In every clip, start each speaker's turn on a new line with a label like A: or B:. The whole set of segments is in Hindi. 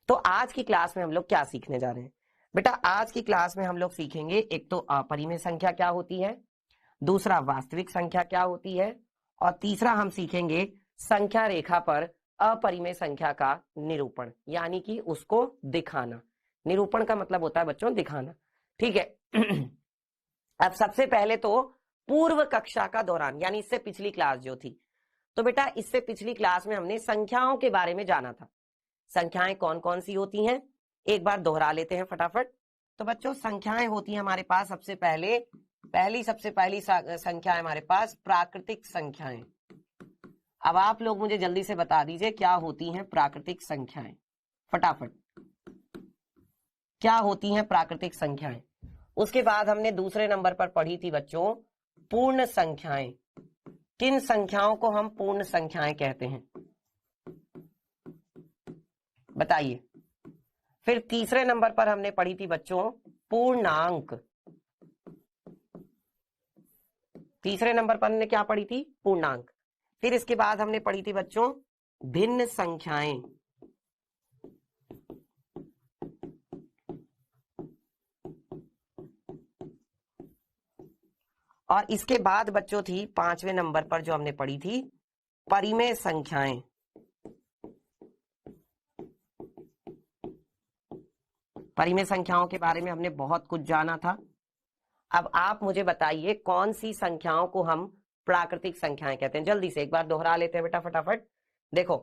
A: तो आज की क्लास में हम लोग क्या सीखने जा रहे हैं बेटा? आज की क्लास में हम लोग सीखेंगे एक तो अपरिमेय संख्या क्या होती है, दूसरा वास्तविक संख्या क्या होती है, और तीसरा हम सीखेंगे संख्या रेखा पर अपरिमेय संख्या का निरूपण, यानी कि उसको दिखाना। निरूपण का मतलब होता है बच्चों दिखाना, ठीक है। अब सबसे पहले तो पूर्व कक्षा का दौरान, यानी इससे पिछली क्लास जो थी, तो बेटा इससे पिछली क्लास में हमने संख्याओं के बारे में जाना था। संख्याएं कौन कौन सी होती हैं एक बार दोहरा लेते हैं फटाफट। तो बच्चों संख्याएं होती हैं हमारे पास सबसे पहली संख्या है हमारे पास प्राकृतिक संख्याएं। अब आप लोग मुझे जल्दी से बता दीजिए क्या होती हैं प्राकृतिक संख्याएं, फटाफट क्या होती हैं प्राकृतिक संख्याएं। उसके बाद हमने दूसरे नंबर पर पढ़ी थी बच्चों पूर्ण संख्याएं। किन संख्याओं को हम पूर्ण संख्याएं कहते हैं बताइए। फिर तीसरे नंबर पर हमने पढ़ी थी बच्चों पूर्णांक। तीसरे नंबर पर हमने क्या पढ़ी थी? पूर्णांक। फिर इसके बाद हमने पढ़ी थी बच्चों भिन्न संख्याएं। और इसके बाद बच्चों थी पांचवें नंबर पर जो हमने पढ़ी थी परिमेय संख्याएं। परिमेय संख्याओं के बारे में हमने बहुत कुछ जाना था। अब आप मुझे बताइए कौन सी संख्याओं को हम प्राकृतिक संख्याएं कहते हैं। जल्दी से एक बार दोहरा लेते हैं बेटा फटाफट। देखो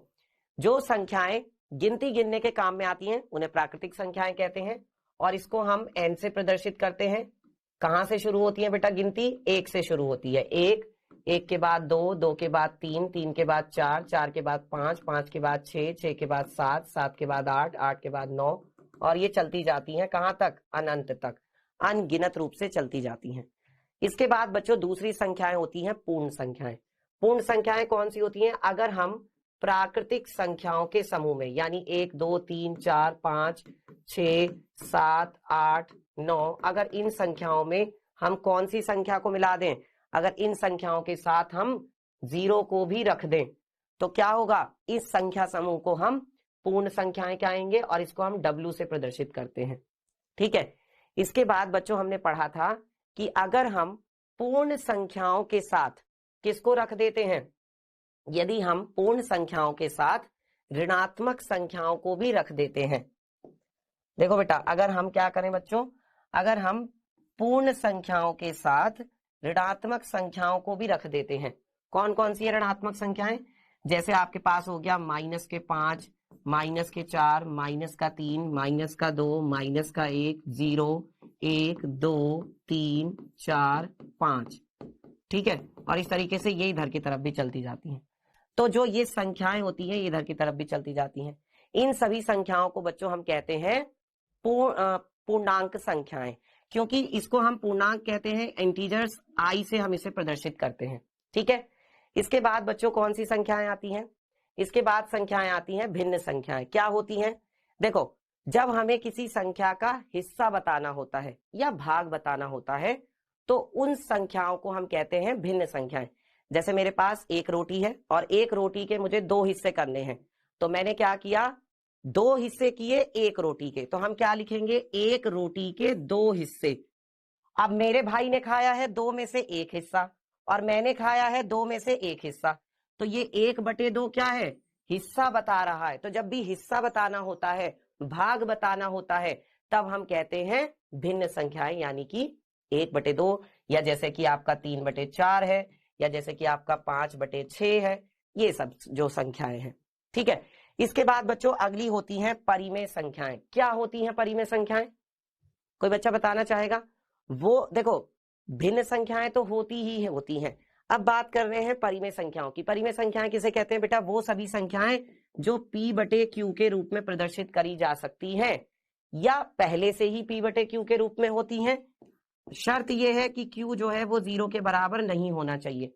A: जो संख्याएं गिनती गिनने के काम में आती हैं उन्हें प्राकृतिक संख्याएं कहते हैं, और इसको हम n से प्रदर्शित करते हैं। कहां से शुरू होती है बेटा गिनती? 1 से शुरू होती है। 1, 1 के बाद 2, 2 के बाद 3, 3 के बाद 4, 4 के बाद 5, 5 के बाद 6, 6 के बाद 7, 7 के बाद 8, 8 के बाद 9, और ये चलती जाती हैं कहां तक? अनंत तक, अनगिनत रूप से चलती जाती हैं। इसके बाद बच्चों दूसरी संख्याएं होती हैं पूर्ण संख्याएं। पूर्ण संख्याएं कौन सी होती हैं? अगर हम प्राकृतिक संख्याओं के समूह में, यानी 1, 2, 3, 4, 5, 6, 7, 8, 9, अगर इन संख्याओं में हम कौन सी संख्या को मिला दें, अगर इन संख्याओं के साथ हम 0 को भी रख दें तो क्या होगा? इस संख्या समूह को हम पूर्ण संख्याएं कहेंगे, और इसको हम W से प्रदर्शित करते हैं, ठीक है। इसके बाद बच्चों हमने पढ़ा था कि अगर हम पूर्ण संख्याओं के साथ किसको रख देते हैं, यदि हम पूर्ण संख्याओं के साथ ऋणात्मक संख्याओं को भी रख देते हैं। देखो बेटा अगर हम क्या करें बच्चों, अगर हम पूर्ण संख्याओं के साथ ऋणात्मक संख्याओं को भी रख देते हैं, कौन कौन सी ऋणात्मक संख्याएं? जैसे आपके पास हो गया -5, -4, -3, -2, -1, 0, 1, 2, 3, 4, 5, ठीक है। और इस तरीके से ये इधर की तरफ भी चलती जाती हैं। तो जो ये संख्याएं होती हैं इधर की तरफ भी चलती जाती हैं। इन सभी संख्याओं को बच्चों हम कहते हैं पूर्णांक संख्याएं, क्योंकि इसको हम पूर्णांक कहते हैं। इंटीजर्स i से हम इसे प्रदर्शित करते हैं, ठीक है। इसके बाद बच्चों कौन सी संख्याएं आती हैं? इसके बाद संख्याएं आती हैं भिन्न संख्याएं। क्या होती हैं? देखो जब हमें किसी संख्या का हिस्सा बताना होता है या भाग बताना होता है तो उन संख्याओं को हम कहते हैं भिन्न संख्याएं। जैसे मेरे पास 1 रोटी है और 1 रोटी के मुझे 2 हिस्से करने हैं, तो मैंने क्या किया? 2 हिस्से किए 1 रोटी के, तो हम क्या लिखेंगे? 1 रोटी के 2 हिस्से। अब मेरे भाई ने खाया है 2 में से 1 हिस्सा और मैंने खाया है 2 में से 1 हिस्सा, तो ये 1/2 क्या है? हिस्सा बता रहा है। तो जब भी हिस्सा बताना होता है, भाग बताना होता है, तब हम कहते हैं भिन्न संख्याएं, यानी कि 1/2, या जैसे कि आपका 3/4 है, या जैसे कि आपका 5/6 है, ये सब जो संख्याएं हैं, ठीक है। इसके बाद बच्चों अगली होती हैं परिमेय संख्याएं। क्या होती हैं परिमेय संख्याएं? कोई बच्चा बताना चाहेगा? वो देखो भिन्न संख्याएं तो होती ही होती हैं। अब बात कर रहे हैं परिमेय संख्याओं की। परिमेय संख्याएं किसे कहते हैं बेटा? वो सभी संख्याएं जो P/Q के रूप में प्रदर्शित करी जा सकती हैं या पहले से ही P/Q के रूप में होती हैं। शर्त यह है कि Q जो है वो 0 के बराबर नहीं होना चाहिए।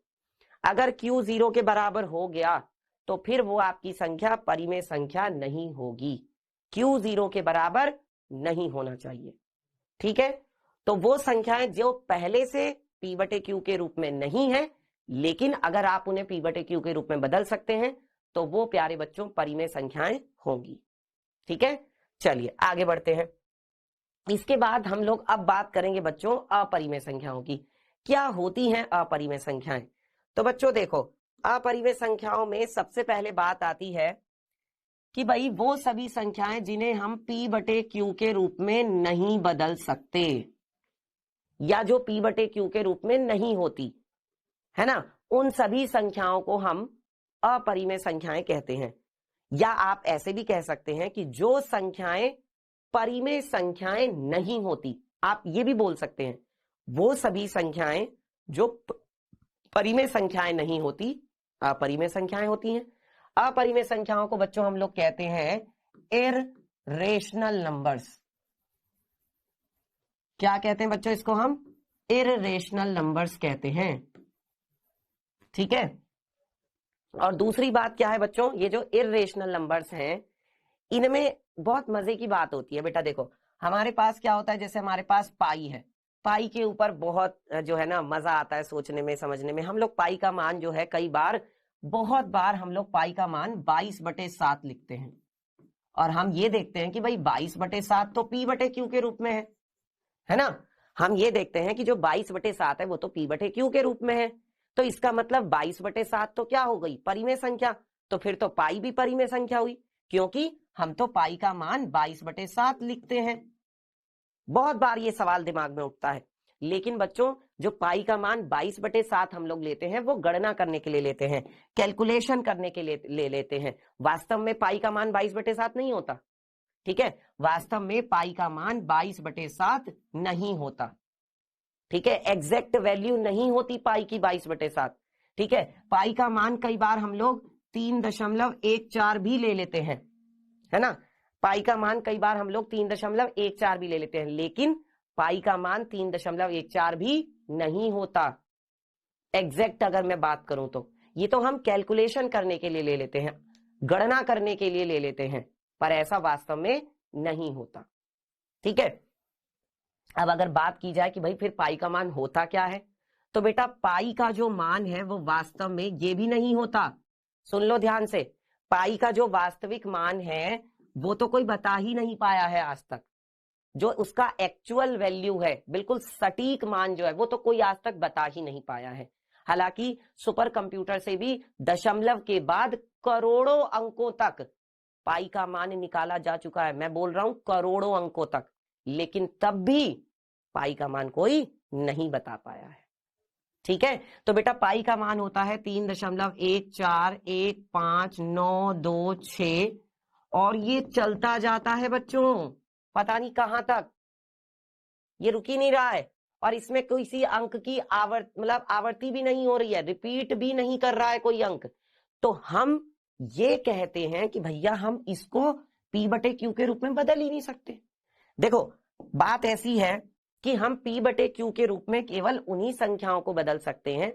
A: अगर Q 0 के बराबर हो गया तो फिर वो आपकी संख्या परिमेय संख्या नहीं होगी। Q 0 के बराबर नहीं होना चाहिए, ठीक है। तो वो संख्याएं जो पहले से P/Q के रूप में नहीं है, लेकिन अगर आप उन्हें P/Q के रूप में बदल सकते हैं तो वो प्यारे बच्चों परिमेय संख्याएं होंगी, ठीक है। चलिए आगे बढ़ते हैं। इसके बाद हम लोग अब बात करेंगे बच्चों अपरिमेय संख्याओं की। क्या होती हैं अपरिमेय संख्याएं? तो बच्चों देखो, अपरिमेय संख्याओं में सबसे पहले बात आती है कि भाई वो सभी संख्याएं जिन्हें हम p बटे q के रूप में नहीं बदल सकते, या जो p बटे q के रूप में नहीं होती है ना, उन सभी संख्याओं को हम अपरिमेय संख्याएं कहते हैं। या आप ऐसे भी कह सकते हैं कि जो संख्याएं परिमेय संख्याएं नहीं होती, आप ये भी बोल सकते हैं वो सभी संख्याएं जो परिमेय संख्याएं नहीं होती, अपरिमेय संख्याएं होती हैं। अपरिमेय संख्याओं को बच्चों हम लोग कहते हैं इररेशनल नंबर्स। क्या कहते हैं बच्चों? इसको हम इररेशनल नंबर्स कहते हैं। ठीक है। और दूसरी बात क्या है बच्चों, ये जो इररेशनल नंबर्स हैं इनमें बहुत मजे की बात होती है। बेटा देखो, हमारे पास क्या होता है, जैसे हमारे पास पाई है, पाई के ऊपर बहुत जो है ना मजा आता है सोचने में समझने में। हम लोग पाई का मान जो है कई बार, बहुत बार हम लोग पाई का मान 22/7 लिखते हैं, और हम ये देखते हैं कि भाई 22/7 तो p बटे q के रूप में है ना। हम ये देखते हैं कि जो 22/7 है वो तो p बटे q के रूप में है, तो इसका मतलब 22/7 तो क्या हो गई? परिमेय संख्या। तो फिर तो पाई भी परिमेय संख्या हुई, क्योंकि हम तो पाई का मान 22/7 लिखते हैं। बहुत बार ये सवाल दिमाग में उठता है। लेकिन बच्चों जो पाई का मान 22/7 हम लोग लेते हैं वो गणना करने के लिए लेते हैं, कैलकुलेशन करने के लिए ले लेते हैं। वास्तव में पाई का मान 22/7 नहीं होता। ठीक है, वास्तव में पाई का मान 22/7 नहीं होता। ठीक है, एग्जैक्ट वैल्यू नहीं होती पाई की 22/7। ठीक है, पाई का मान कई बार हम लोग 3.14 भी ले लेते हैं, है ना। पाई का मान कई बार हम लोग 3.14 भी ले लेते हैं, लेकिन पाई का मान 3.14 भी नहीं होता। एग्जैक्ट अगर मैं बात करूं तो ये तो हम कैलकुलेशन करने के लिए ले लेते हैं, गणना करने के लिए ले लेते हैं, पर ऐसा वास्तव में नहीं होता। ठीक है। अब अगर बात की जाए कि भाई फिर पाई का मान होता क्या है, तो बेटा पाई का जो मान है वो वास्तव में ये भी नहीं होता। सुन लो ध्यान से, पाई का जो वास्तविक मान है वो तो कोई बता ही नहीं पाया है आज तक। जो उसका एक्चुअल वैल्यू है, बिल्कुल सटीक मान जो है, वो तो कोई आज तक बता ही नहीं पाया है। हालांकि सुपर कंप्यूटर से भी दशमलव के बाद करोड़ों अंकों तक पाई का मान निकाला जा चुका है। मैं बोल रहा हूं करोड़ों अंकों तक, लेकिन तब भी पाई का मान कोई नहीं बता पाया है। ठीक है, तो बेटा पाई का मान होता है 3.1415926, और ये चलता जाता है बच्चों पता नहीं कहां तक, ये रुक ही नहीं रहा है। और इसमें किसी अंक की आवर्ती भी नहीं हो रही है, रिपीट भी नहीं कर रहा है कोई अंक। तो हम ये कहते हैं कि भैया हम इसको p बटे q के रूप में बदल ही नहीं सकते। देखो बात ऐसी है कि हम p बटे q के रूप में केवल उन्हीं संख्याओं को बदल सकते हैं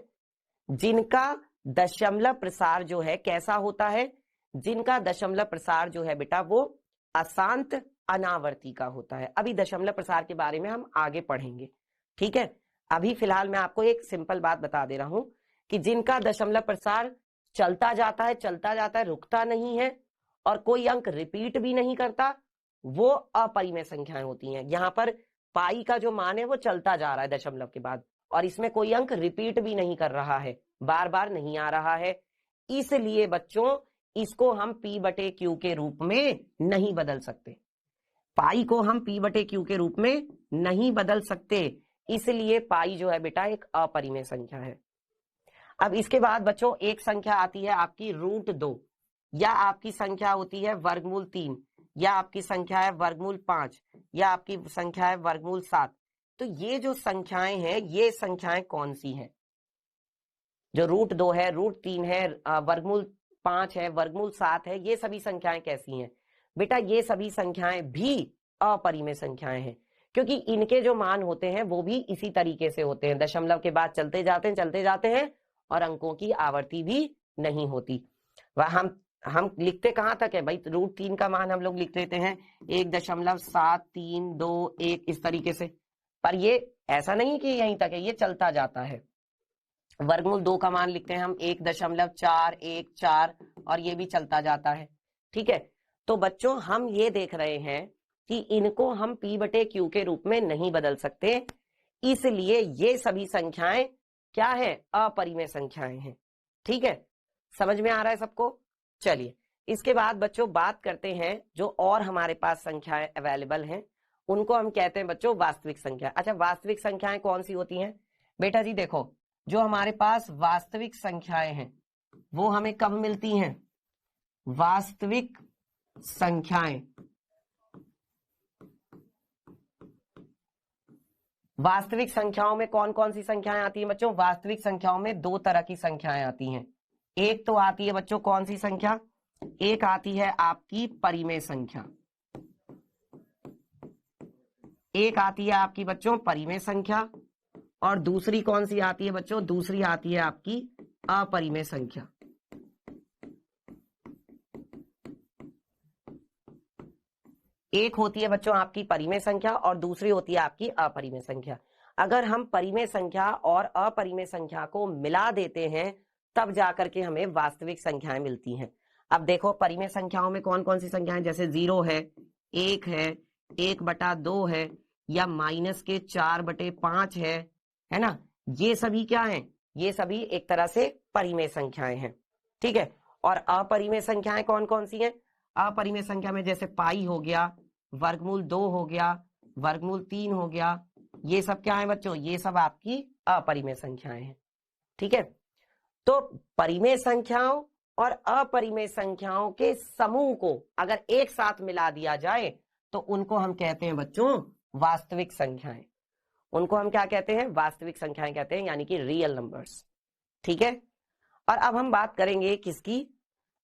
A: जिनका दशमलव प्रसार जो है कैसा होता है, जिनका दशमलव प्रसार जो है बेटा वो अशांत अनावर्ती का होता है। अभी दशमलव प्रसार के बारे में हम आगे पढ़ेंगे। ठीक है, अभी फिलहाल मैं आपको एक सिंपल बात बता दे रहा हूं कि जिनका दशमलव प्रसार चलता जाता है, रुकता नहीं है, और कोई अंक रिपीट भी नहीं करता, वो अपरिमेय संख्याएं होती हैं। यहां पर पाई का जो मान है वो चलता जा रहा है दशमलव के बाद, और इसमें कोई अंक रिपीट भी नहीं कर रहा है, बार बार नहीं आ रहा है। इसलिए बच्चों इसको हम p बटे q के रूप में नहीं बदल सकते। पाई को हम p बटे q के रूप में नहीं बदल सकते, इसलिए पाई जो है बेटा एक अपरिमेय संख्या है। अब इसके बाद बच्चों एक संख्या आती है आपकी √2, या आपकी संख्या होती है वर्गमूल 3, या आपकी संख्या है वर्गमूल 5, या आपकी संख्या है वर्गमूल 7। तो ये जो संख्याएं हैं ये संख्याएं कौन सी हैं? जो √2 है, √3 है, वर्गमूल 5 है, वर्गमूल 7 है, ये सभी संख्याएं कैसी हैं? बेटा ये सभी संख्याएं भी अपरिमेय संख्याएं हैं, क्योंकि इनके जो मान होते हैं वो भी इसी तरीके से होते हैं, दशमलव के बाद चलते जाते हैं और अंकों की आवर्ती भी नहीं होती। वह हम लिखते कहां तक है भाई? √3 का मान हम लोग लिख लेते हैं 1.7321 इस तरीके से, पर ये ऐसा नहीं कि यहीं तक है, ये चलता जाता है। वर्गमूल 2 का मान लिखते हैं हम 1.414, और ये भी चलता जाता है। ठीक है, तो बच्चों हम ये देख रहे हैं कि इनको हम p बटे q के रूप में नहीं बदल सकते, इसलिए ये सभी संख्याएं क्या है, अपरिमेय संख्याएं हैं। ठीक है, समझ में आ रहा है सबको। चलिए इसके बाद बच्चों बात करते हैं जो और हमारे पास संख्याएं अवेलेबल हैं, उनको हम कहते हैं बच्चों वास्तविक संख्या। अच्छा, वास्तविक संख्याएं कौन सी होती हैं बेटा जी? देखो, जो हमारे पास वास्तविक संख्याएं हैं वो हमें कब मिलती हैं? वास्तविक संख्याएं, वास्तविक संख्याओं में कौन कौन सी संख्याएं आती हैं बच्चों? वास्तविक संख्याओं में दो तरह की संख्याएं आती हैं। एक तो आती है बच्चों कौन सी संख्या? एक आती है आपकी परिमेय संख्या, एक आती है आपकी बच्चों परिमेय संख्या, और दूसरी कौन सी आती है बच्चों? दूसरी आती है आपकी अपरिमेय संख्या। एक होती है बच्चों आपकी परिमेय संख्या और दूसरी होती है आपकी अपरिमेय संख्या। अगर हम परिमेय संख्या और अपरिमेय संख्या को मिला देते हैं तब जाकर के हमें वास्तविक संख्याएं मिलती हैं। अब देखो परिमेय संख्याओं में कौन कौन सी संख्याएं, जैसे 0 है, 1 है, 1/2 है, या -4/5 है ना, ये सभी क्या हैं? ये सभी एक तरह से परिमेय संख्याएं हैं। ठीक है, और अपरिमेय संख्याएं कौन कौन सी हैं? अपरिमेय संख्या में जैसे पाई हो गया, वर्गमूल 2 हो गया, वर्गमूल 3 हो गया, ये सब क्या है बच्चों? ये सब आपकी अपरिमेय संख्याएं हैं। ठीक है, तो परिमेय संख्याओं और अपरिमेय संख्याओं के समूह को अगर एक साथ मिला दिया जाए तो उनको हम कहते हैं बच्चों वास्तविक संख्याएं। उनको हम क्या कहते हैं? वास्तविक संख्याएं कहते हैं, यानी कि रियल नंबर्स। ठीक है, और अब हम बात करेंगे किसकी?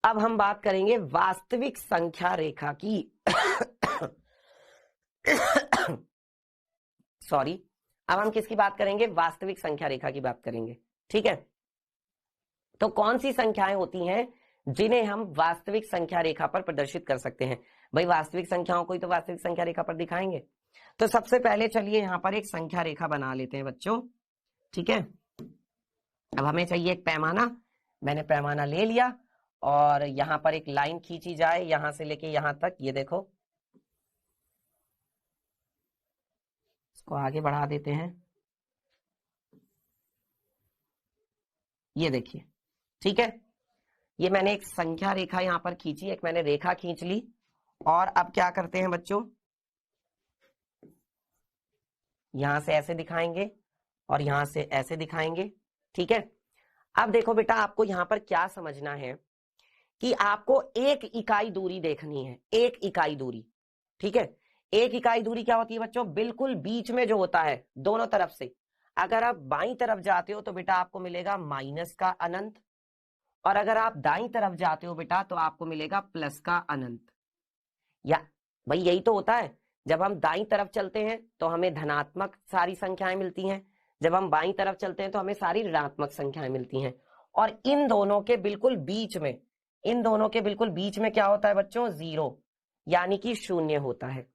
A: अब हम बात करेंगे वास्तविक संख्या रेखा की। सॉरी, अब हम किसकी बात करेंगे? वास्तविक संख्या रेखा की बात करेंगे। ठीक है, तो कौन सी संख्याएं होती हैं जिन्हें हम वास्तविक संख्या रेखा पर प्रदर्शित कर सकते हैं? भाई वास्तविक संख्याओं को ही तो वास्तविक संख्या रेखा पर दिखाएंगे। तो सबसे पहले चलिए यहां पर एक संख्या रेखा बना लेते हैं बच्चों। ठीक है, अब हमें चाहिए एक पैमाना। मैंने पैमाना ले लिया और यहां पर एक लाइन खींची जाए यहां से लेके यहां तक। ये देखो, इसको आगे बढ़ा देते हैं। ये देखिए, ठीक है, ये मैंने एक संख्या रेखा यहां पर खींची, एक मैंने रेखा खींच ली। और अब क्या करते हैं बच्चों, यहां से ऐसे दिखाएंगे और यहां से ऐसे दिखाएंगे। ठीक है, अब देखो बेटा, आपको यहां पर क्या समझना है कि आपको एक इकाई दूरी देखनी है, एक इकाई दूरी। ठीक है, एक इकाई दूरी क्या होती है बच्चों? बिल्कुल बीच में जो होता है दोनों तरफ से। अगर आप बाईं तरफ जाते हो तो बेटा आपको मिलेगा माइनस का अनंत, और अगर आप दाईं तरफ जाते हो बेटा तो आपको मिलेगा प्लस का अनंत। या भाई यही तो होता है, जब हम दाईं तरफ चलते हैं तो हमें धनात्मक सारी संख्याएं मिलती हैं, जब हम बाईं तरफ चलते हैं तो हमें सारी ऋणात्मक संख्याएं मिलती हैं। और इन दोनों के बिल्कुल बीच में, इन दोनों के बिल्कुल बीच में क्या होता है बच्चों? 0, यानी कि शून्य होता है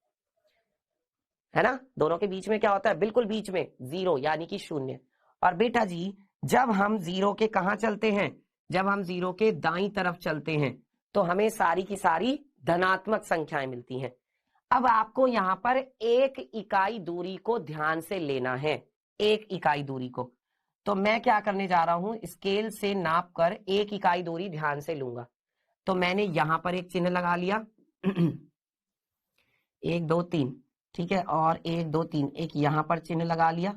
A: ना। दोनों के बीच में क्या होता है? बिल्कुल बीच में 0 यानी कि शून्य। और बेटा जी जब हम 0 के कहां चलते हैं? जब हम 0 के दाईं तरफ चलते हैं तो हमें सारी की सारी धनात्मक संख्याएं मिलती हैं। अब आपको यहां पर एक इकाई दूरी को ध्यान से लेना है, एक इकाई दूरी को। तो मैं क्या करने जा रहा हूं, स्केल से नाप कर एक इकाई दूरी ध्यान से लूंगा। तो मैंने यहां पर एक चिन्ह लगा लिया 1 2 3, ठीक है, और 1 2 3 एक यहां पर चिन्ह लगा लिया,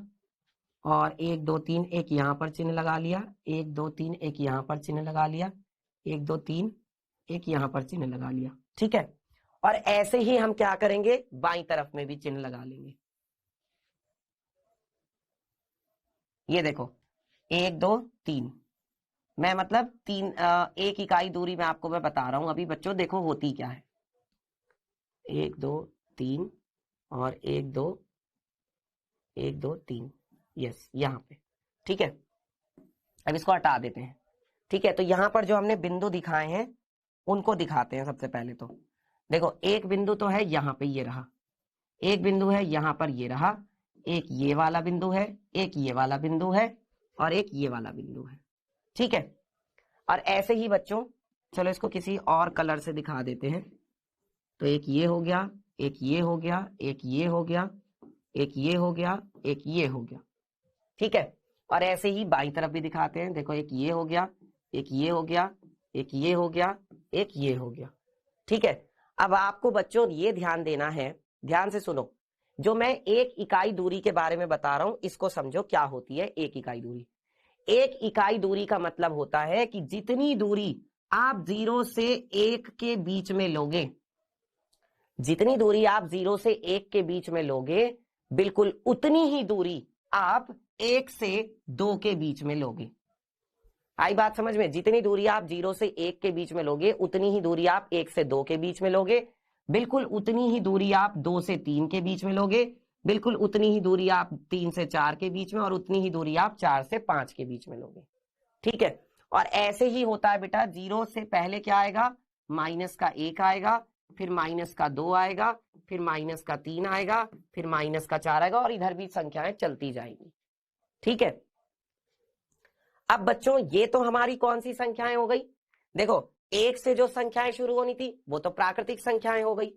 A: और 1 2 3 एक यहां पर चिन्ह लगा लिया, 1 2 3 एक यहां पर चिन्ह लगा लिया, 1 2 3 एक यहां पर चिन्ह लगा लिया। ठीक है, और ऐसे ही हम क्या करेंगे? बाईं तरफ में भी चिन्ह लगा लेंगे। ये देखो 1 2 3, मैं मतलब 3 एक इकाई दूरी में आपको मैं बता रहा हूं अभी बच्चों। देखो होती क्या है, 1 2 3 और 1 2 3, यस यहाँ पे। ठीक है, अब इसको हटा देते हैं। ठीक है, तो यहां पर जो हमने बिंदु दिखाए हैं उनको दिखाते हैं। सबसे पहले तो देखो, एक बिंदु तो है यहाँ पे, ये रहा, एक बिंदु है यहाँ पर, ये रहा, एक ये वाला बिंदु है, एक ये वाला बिंदु है, और एक ये वाला बिंदु है। ठीक है, और ऐसे ही बच्चों चलो इसको किसी और कलर से दिखा देते हैं। तो एक ये हो गया, एक ये हो गया, एक ये हो गया, एक ये हो गया, एक ये हो गया। ठीक है, और ऐसे ही बाईं तरफ भी दिखाते हैं। देखो एक ये हो गया, एक ये हो गया, एक ये हो गया, एक ये हो गया। ठीक है, अब आपको बच्चों ये ध्यान देना है, ध्यान से सुनो। जो मैं एक इकाई दूरी के बारे में बता रहा हूं, इसको समझो क्या होती है एक इकाई दूरी। एक इकाई दूरी का मतलब होता है कि जितनी दूरी आप 0 से 1 के बीच में लोगे, जितनी दूरी आप 0 से 1 के बीच में लोगे, बिल्कुल उतनी ही दूरी आप 1 से 2 के बीच में लोगे। आई बात समझ में? जितनी दूरी आप 0 से 1 के बीच में लोगे, उतनी ही दूरी आप 1 से 2 के बीच में लोगे। बिल्कुल उतनी ही दूरी आप 2 से 3 के बीच में लोगे। बिल्कुल उतनी ही दूरी आप 3 से 4 के बीच में, और उतनी ही दूरी आप 4 से 5 के बीच में लोगे। ठीक है, और ऐसे ही होता है बेटा। 0 से पहले क्या आएगा? माइनस का 1 आएगा, फिर माइनस का 2 आएगा, फिर माइनस का 3 आएगा, फिर माइनस का 4 आएगा, और इधर भी संख्याएं चलती जाएंगी। ठीक है, अब बच्चों ये तो हमारी कौन सी संख्याएं हो गई? देखो, 1 से जो संख्याएं शुरू होनी थी वो तो प्राकृतिक संख्याएं हो गई।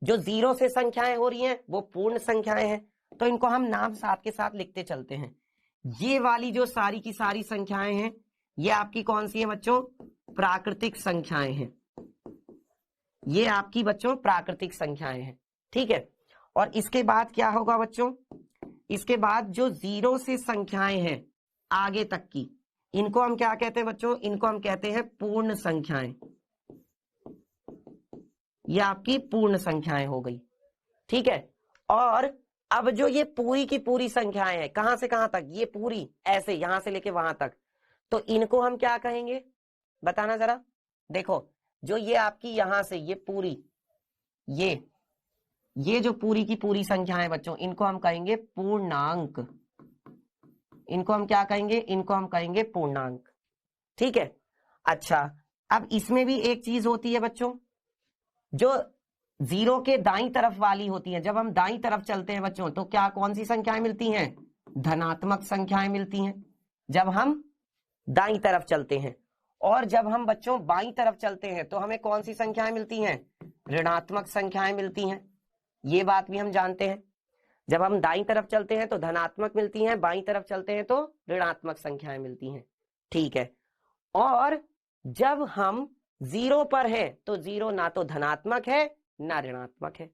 A: जो 0 से संख्याएं हो रही हैं वो पूर्ण संख्याएं हैं। तो इनको हम नाम साथ के साथ लिखते चलते हैं। ये वाली जो सारी की सारी संख्याएं हैं, ये आपकी कौन सी है बच्चों? प्राकृतिक संख्याएं हैं। ये आपकी बच्चों प्राकृतिक संख्याएं हैं। ठीक है, और इसके बाद क्या होगा बच्चों? इसके बाद जो 0 से संख्याएं हैं आगे तक की, इनको हम क्या कहते हैं बच्चों? इनको हम कहते हैं पूर्ण संख्याएं। ये आपकी पूर्ण संख्याएं हो गई। ठीक है, और अब जो ये पूरी की पूरी संख्याएं हैं, कहां से कहां तक? ये पूरी ऐसे यहां से लेके वहां तक, तो इनको हम क्या कहेंगे? बताना जरा। देखो, जो ये आपकी यहां से ये पूरी, ये जो पूरी की पूरी संख्याएं बच्चों, इनको हम कहेंगे पूर्णांक। इनको हम क्या कहेंगे? इनको हम कहेंगे पूर्णांक। ठीक है, अच्छा, अब इसमें भी एक चीज होती है बच्चों, जो 0 के दाईं तरफ वाली होती है। जब हम दाईं तरफ चलते हैं बच्चों, तो क्या कौन सी संख्याएं मिलती हैं? धनात्मक संख्याएं मिलती हैं, जब हम दाईं तरफ चलते हैं। और जब हम बच्चों बाईं तरफ चलते हैं तो हमें कौन सी संख्याएं मिलती हैं? ऋणात्मक संख्याएं मिलती हैं। ये बात भी हम जानते हैं। जब हम दाईं तरफ चलते हैं तो धनात्मक मिलती हैं, बाईं तरफ चलते हैं तो ऋणात्मक संख्याएं मिलती हैं। ठीक है, और जब हम 0 पर है तो 0 ना तो धनात्मक है ना ऋणात्मक है।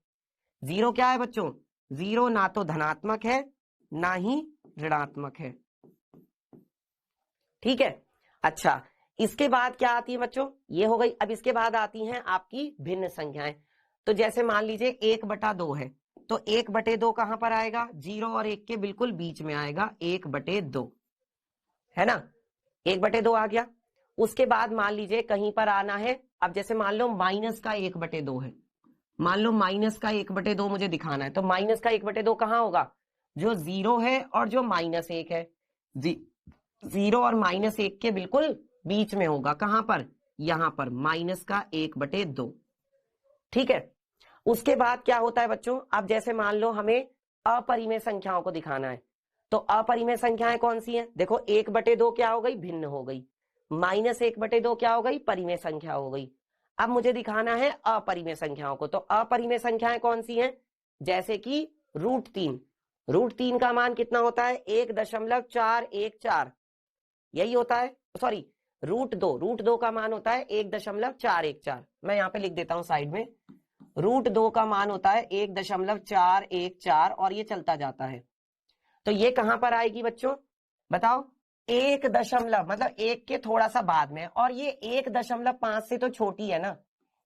A: 0 क्या है बच्चों? 0 ना तो धनात्मक है ना ही ऋणात्मक है। ठीक है, अच्छा, इसके बाद क्या आती है बच्चों? ये हो गई। अब इसके बाद आती हैं आपकी भिन्न संख्याएं। तो जैसे मान लीजिए 1/2 है, तो 1/2 कहां पर आएगा? 0 और 1 के बिल्कुल बीच में आएगा, 1/2, है ना? 1/2 आ गया। उसके बाद मान लीजिए कहीं पर आना है। अब जैसे मान लो माइनस का 1/2 है, मान लो माइनस का 1/2 मुझे दिखाना है, तो माइनस का 1/2 कहां होगा? जो 0 है और जो -1 है, 0 और -1 के बिल्कुल बीच में होगा। कहां पर? यहां पर, माइनस का 1/2। ठीक है, उसके बाद क्या होता है बच्चों? अब जैसे मान लो हमें अपरिमेय संख्याओं को दिखाना है, तो अपरिमेय संख्याएं कौन सी हैं? देखो, 1/2 क्या हो गई? भिन्न हो गई। -1/2 क्या हो गई? परिमेय संख्या हो गई। अब मुझे दिखाना है अपरिमेय संख्याओं को, तो अपरिमेय संख्याएं कौन सी हैं? जैसे कि √3। √3 का मान कितना होता है? 1.414, यही होता है। सॉरी, √2 का मान होता है 1.414। मैं यहां पे लिख देता हूं साइड में। √2 का मान होता है 1.414, और ये चलता जाता है। तो ये कहां पर आएगी बच्चों? बताओ। 1 दशमलव मतलब 1 के थोड़ा सा बाद में, और ये 1.5 से तो छोटी है ना।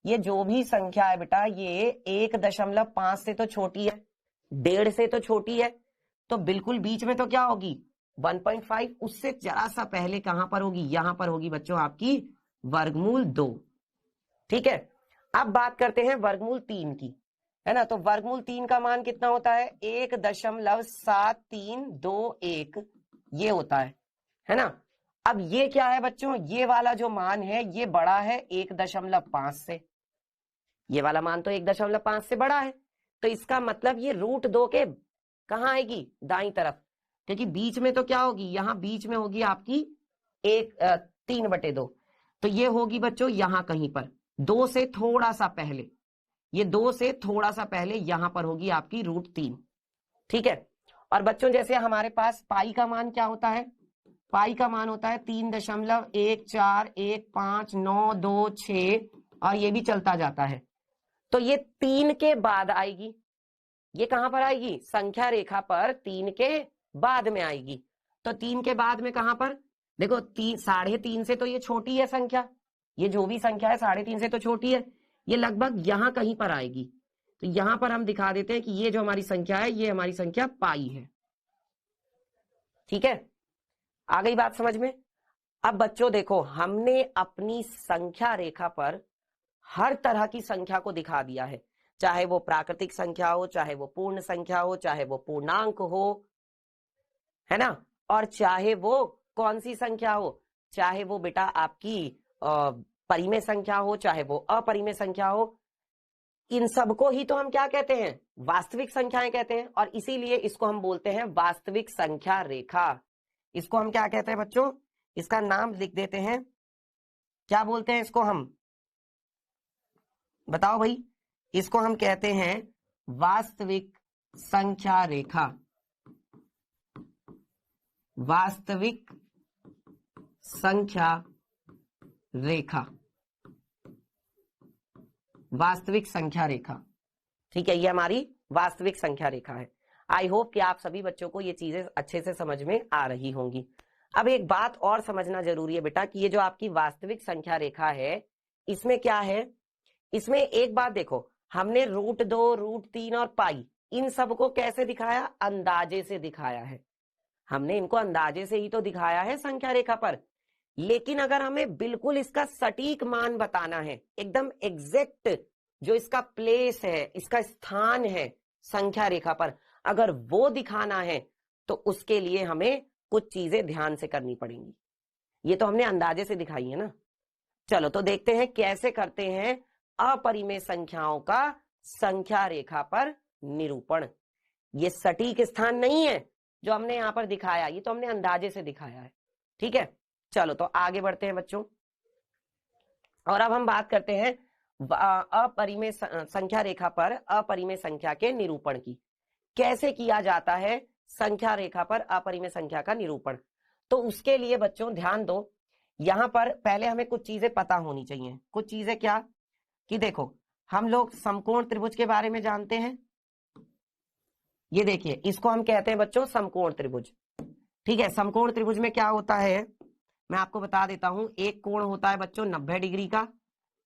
A: ये जो भी संख्या है बेटा, ये 1.5 से तो छोटी है, 1.5 से तो छोटी है, तो बिल्कुल बीच में तो क्या होगी? 1.5। उससे जरा सा पहले कहां पर होगी? यहां पर होगी बच्चों आपकी वर्गमूल 2। ठीक है, अब बात करते हैं वर्गमूल 3 की, है ना। तो वर्गमूल 3 का मान कितना होता है? 1.7321, ये होता है ना। अब ये क्या है बच्चों? ये वाला जो मान है ये बड़ा है 1.5 से। ये वाला मान तो 1.5 से बड़ा है, तो इसका मतलब ये √2 के कहां आएगी? दाईं तरफ, क्योंकि बीच में तो क्या होगी? यहां बीच में होगी आपकी 3/2। तो ये होगी बच्चों यहां कहीं पर, 2 से थोड़ा सा पहले, ये 2 से थोड़ा सा पहले यहां पर होगी आपकी √3। ठीक है। और बच्चों जैसे हमारे पास पाई का मान क्या होता है, पाई का मान होता है 3.1415926 और ये भी चलता जाता है। तो ये 3 के बाद आएगी, ये कहां पर आएगी, संख्या रेखा पर 3 के बाद में आएगी। तो 3 के बाद में कहां पर, देखो 3.5 से तो ये छोटी है संख्या, ये जो भी संख्या है 3.5 से तो छोटी है, ये लगभग यहां कहीं पर आएगी। तो यहां पर हम दिखा देते हैं कि ये जो हमारी संख्या है ये हमारी संख्या पाई है। ठीक है, आ गई बात समझ में। अब बच्चों देखो, हमने अपनी संख्या रेखा पर हर तरह की संख्या को दिखा दिया है, चाहे वो प्राकृतिक संख्या हो, चाहे वो पूर्ण संख्या हो, चाहे वो पूर्णांक हो, है ना, और चाहे वो कौन सी संख्या हो, चाहे वो बेटा आपकी परिमेय संख्या हो, चाहे वो अपरिमेय संख्या हो, इन सबको ही तो हम क्या कहते हैं, वास्तविक संख्याएं कहते हैं। और इसीलिए इसको हम बोलते हैं वास्तविक संख्या रेखा। इसको हम क्या कहते हैं बच्चों, इसका नाम लिख देते हैं, क्या बोलते हैं इसको हम, बताओ भाई। इसको हम कहते हैं वास्तविक संख्या रेखा। वास्तविक संख्या रेखा, वास्तविक संख्या रेखा। ठीक है, ये हमारी वास्तविक संख्या रेखा है। आई होप कि आप सभी बच्चों को ये चीजें अच्छे से समझ में आ रही होंगी। अब एक बात और समझना जरूरी है बेटा कि ये जो आपकी वास्तविक संख्या रेखा है, इसमें क्या है, इसमें एक बात देखो, हमने √2, √3 और पाई, इन सबको कैसे दिखाया, अंदाजे से दिखाया है। हमने इनको अंदाजे से ही तो दिखाया है संख्या रेखा पर। लेकिन अगर हमें बिल्कुल इसका सटीक मान बताना है, एकदम एग्जैक्ट जो इसका प्लेस है, इसका स्थान है संख्या रेखा पर, अगर वो दिखाना है तो उसके लिए हमें कुछ चीजें ध्यान से करनी पड़ेंगी। ये तो हमने अंदाजे से दिखाई है ना। चलो तो देखते हैं कैसे करते हैं अपरिमेय संख्याओं का संख्या रेखा पर निरूपण। ये सटीक स्थान नहीं है जो हमने यहां पर दिखाया, ये तो हमने अंदाजे से दिखाया है। ठीक है, चलो तो आगे बढ़ते हैं बच्चों। और अब हम बात करते हैं अपरिमेय संख्या रेखा पर अपरिमेय संख्या के निरूपण की। कैसे किया जाता है संख्या रेखा पर अपरिमेय संख्या का निरूपण। तो उसके लिए बच्चों ध्यान दो, यहां पर पहले हमें कुछ चीजें पता होनी चाहिए। कुछ चीजें क्या, कि देखो हम लोग समकोण त्रिभुज के बारे में जानते हैं। ये देखिए, इसको हम कहते हैं बच्चों समकोण त्रिभुज। ठीक है, समकोण त्रिभुज में क्या होता है मैं आपको बता देता हूं। एक कोण होता है बच्चों 90 डिग्री का।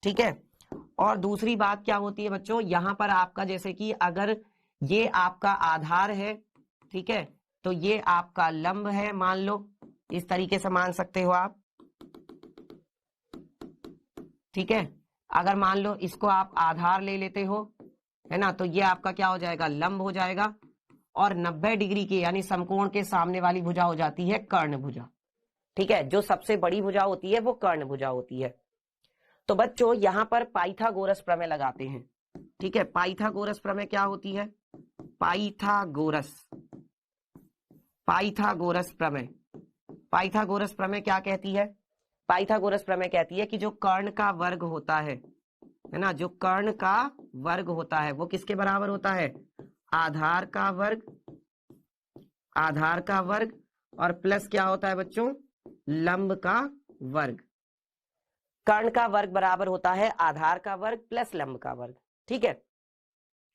A: ठीक है, और दूसरी बात क्या होती है बच्चों, यहां पर आपका जैसे कि अगर ये आपका आधार है, ठीक है, तो ये आपका लंब है, मान लो इस तरीके से मान सकते हो आप। ठीक है, अगर मान लो इसको आप आधार ले लेते हो, है ना, तो ये आपका क्या हो जाएगा, लंब हो जाएगा। और 90 डिग्री के यानी समकोण के सामने वाली भुजा हो जाती है कर्ण भुजा। ठीक है, जो सबसे बड़ी भुजा होती है वो कर्ण भुजा होती है। तो बच्चों यहां पर पाइथागोरस प्रमेय लगाते हैं। ठीक है, पाइथागोरस प्रमेय क्या होती है, पाइथागोरस प्रमेय। पाइथागोरस प्रमेय क्या कहती है, पाइथागोरस प्रमेय कहती है कि जो कर्ण का वर्ग होता है ना, जो कर्ण का वर्ग होता है वो किसके बराबर होता है, आधार का वर्ग और प्लस क्या होता है बच्चों, लंब का वर्ग। कर्ण का वर्ग बराबर होता है आधार का वर्ग प्लस लंब का वर्ग। ठीक है,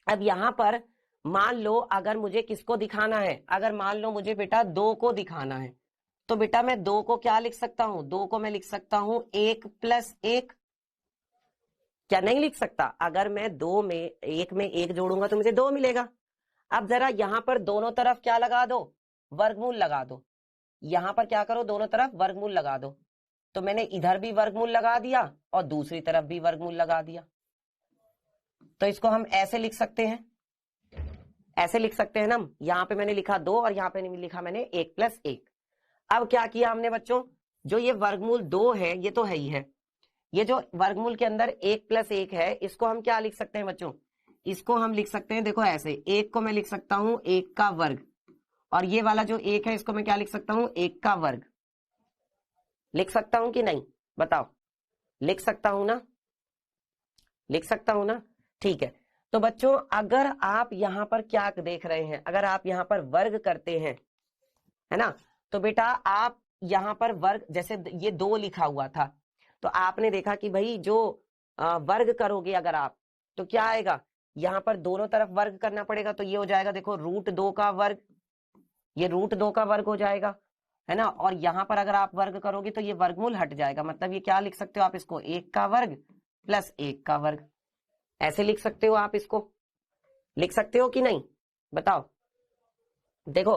A: अब यहां पर मान लो अगर मुझे किसको दिखाना है, अगर मान लो मुझे बेटा 2 को दिखाना है, तो बेटा मैं 2 को क्या लिख सकता हूं, 2 को मैं लिख सकता हूं 1 + 1। क्या नहीं लिख सकता, अगर मैं 2 में 1 में 1 जोड़ूंगा तो मुझे 2 मिलेगा। अब जरा यहां पर दोनों तरफ क्या लगा दो, वर्गमूल लगा दो। यहां पर क्या करो, दोनों तरफ वर्गमूल लगा दो। तो मैंने इधर भी वर्गमूल लगा दिया और दूसरी तरफ भी वर्गमूल लगा दिया। तो इसको हम ऐसे लिख सकते हैं, ऐसे लिख सकते हैं ना। यहां पे मैंने लिखा 2 और यहां पे लिखा मैंने 1 + 1। अब क्या किया हमने बच्चों, जो ये वर्गमूल 2 है ये तो है ही है, ये जो वर्गमूल के अंदर 1 + 1 है, इसको हम क्या लिख सकते हैं बच्चों, इसको हम लिख सकते हैं, देखो ऐसे, 1 को मैं लिख सकता हूं 1 का वर्ग, और ये वाला जो 1 है इसको मैं क्या लिख सकता हूं, 1 का वर्ग। लिख सकता हूं कि नहीं, बताओ, लिख सकता हूं ना, लिख सकता हूं ना। ठीक है, तो बच्चों अगर आप यहाँ पर क्या देख रहे हैं, अगर आप यहाँ पर वर्ग करते हैं, है ना, तो बेटा आप यहाँ पर वर्ग, जैसे ये 2 लिखा हुआ था, तो आपने देखा कि भाई जो वर्ग करोगे अगर आप, तो क्या आएगा, यहाँ पर दोनों तरफ वर्ग करना पड़ेगा, तो ये हो जाएगा देखो √2 का वर्ग, ये √2 का वर्ग हो जाएगा, है ना, और यहाँ पर अगर आप वर्ग करोगे तो ये वर्गमूल हट जाएगा, मतलब ये क्या लिख सकते हो आप इसको, 1 का वर्ग प्लस 1 का वर्ग, ऐसे लिख सकते हो आप इसको, लिख सकते हो कि नहीं, बताओ। देखो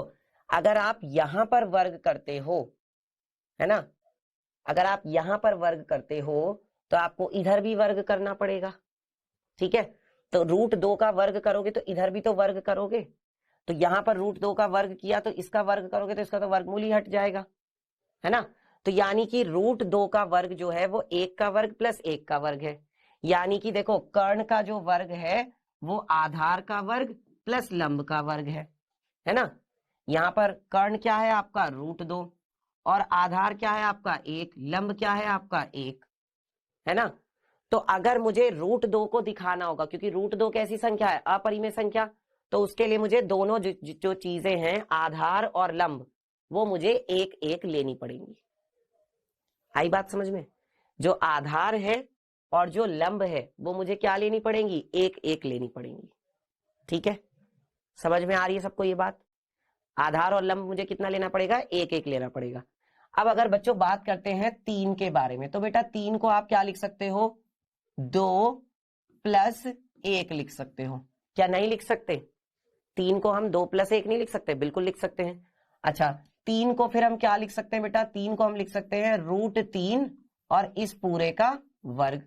A: अगर आप यहां पर वर्ग करते हो, है ना, अगर आप यहां पर वर्ग करते हो तो आपको इधर भी वर्ग करना पड़ेगा, ठीक है, तो √2 का वर्ग करोगे तो इधर भी तो वर्ग करोगे, तो यहां पर √2 का वर्ग किया तो इसका वर्ग करोगे तो इसका तो वर्गमूल ही हट जाएगा, है ना, तो यानी कि √2 का वर्ग जो है वो 1 का वर्ग प्लस 1 का वर्ग है, यानी कि देखो कर्ण का जो वर्ग है वो आधार का वर्ग प्लस लंब का वर्ग है ना, यहाँ पर कर्ण क्या है आपका √2 और आधार क्या है आपका 1, लंब क्या है आपका 1, है ना, तो अगर मुझे √2 को दिखाना होगा, क्योंकि √2 कैसी संख्या है, अपरिमेय संख्या, तो उसके लिए मुझे दोनों जो चीजें हैं आधार और लंब वो मुझे 1 1 लेनी पड़ेंगी। आई बात समझ में, जो आधार है और जो लंब है वो मुझे क्या लेनी पड़ेंगी, 1 1 लेनी पड़ेंगी, ठीक है, समझ में आ रही है सबको ये बात, आधार और लंब मुझे कितना लेना पड़ेगा, 1 1 लेना पड़ेगा। अब अगर बच्चों बात करते हैं 3 के बारे में, तो बेटा 3 को आप क्या लिख सकते हो, 2 + 1 लिख सकते हो, क्या नहीं लिख सकते, 3 को हम 2 + 1 नहीं लिख सकते, बिल्कुल लिख सकते हैं। अच्छा 3 को फिर हम क्या लिख सकते हैं बेटा, 3 को हम लिख सकते हैं √3 और इस पूरे का वर्ग,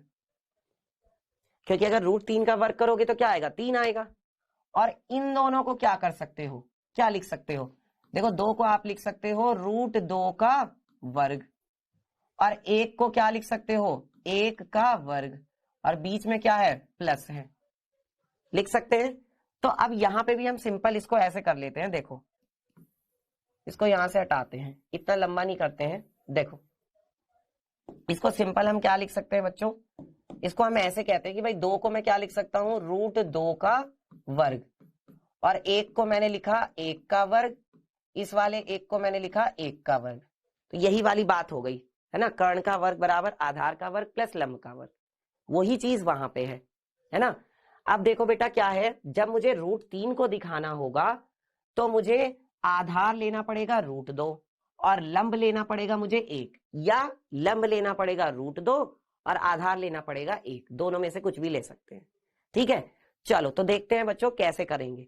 A: क्योंकि अगर √3 का वर्ग करोगे तो क्या आएगा, 3 आएगा, और इन दोनों को क्या कर सकते हो, क्या लिख सकते हो, देखो 2 को आप लिख सकते हो √2 का वर्ग, और 1 को क्या लिख सकते हो, 1 का वर्ग, और बीच में क्या है, प्लस है, लिख सकते हैं। तो अब यहां पे भी हम सिंपल इसको ऐसे कर लेते हैं, देखो इसको यहां से हटाते हैं, इतना लंबा नहीं करते हैं, देखो इसको सिंपल हम क्या लिख सकते हैं बच्चों, इसको हम ऐसे कहते हैं कि भाई 2 को मैं क्या लिख सकता हूं, √2 का वर्ग, और 1 को मैंने लिखा 1 का वर्ग, इस वाले 1 को मैंने लिखा 1 का वर्ग, तो यही वाली बात हो गई, है ना, कर्ण का वर्ग बराबर आधार का वर्ग प्लस लंब का वर्ग, वही चीज वहां पे है ना। अब देखो बेटा क्या है, जब मुझे √3 को दिखाना होगा तो मुझे आधार लेना पड़ेगा √2 और लंब लेना पड़ेगा मुझे 1, या लंब लेना पड़ेगा √2 और आधार लेना पड़ेगा 1, दोनों में से कुछ भी ले सकते हैं, ठीक है। चलो तो देखते हैं बच्चों कैसे करेंगे।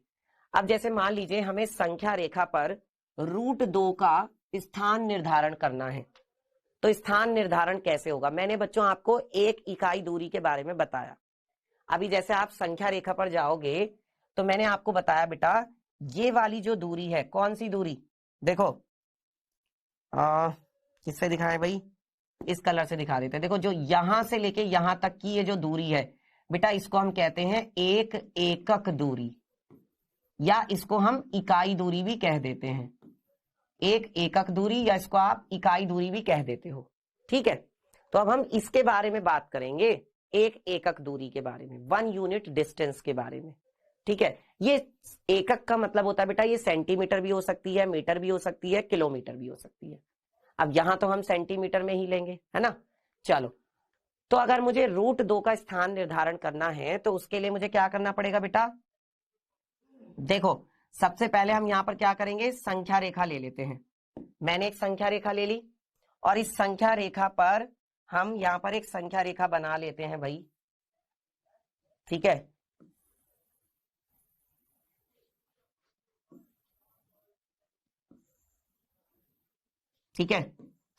A: अब जैसे मान लीजिए हमें संख्या रेखा पर √2 का स्थान निर्धारण करना है, तो स्थान निर्धारण कैसे होगा, मैंने बच्चों आपको 1 इकाई दूरी के बारे में बताया। अभी जैसे आप संख्या रेखा पर जाओगे तो मैंने आपको बताया बेटा ये वाली जो दूरी है, कौन सी दूरी, देखो किससे दिखाएं भाई, इस कलर से दिखा देते हैं, देखो जो यहां से लेके यहां तक की ये जो दूरी है बेटा, इसको हम कहते हैं 1 एकक दूरी, या इसको हम इकाई दूरी भी कह देते हैं, 1 एकक दूरी, या इसको आप इकाई दूरी भी कह देते हो, ठीक है। तो अब हम इसके बारे में बात करेंगे, 1 एकक दूरी के बारे में, 1 यूनिट डिस्टेंस के बारे में, ठीक है। ये एकक का मतलब होता है बेटा, ये सेंटीमीटर भी हो सकती है, मीटर भी हो सकती है, किलोमीटर भी हो सकती है, अब यहां तो हम सेंटीमीटर में ही लेंगे, है ना। चलो तो अगर मुझे √2 का स्थान निर्धारण करना है तो उसके लिए मुझे क्या करना पड़ेगा बेटा, देखो सबसे पहले हम यहां पर क्या करेंगे, संख्या रेखा ले लेते हैं, मैंने एक संख्या रेखा ले ली, और इस संख्या रेखा पर हम यहां पर एक संख्या रेखा बना लेते हैं भाई, ठीक है। ठीक है,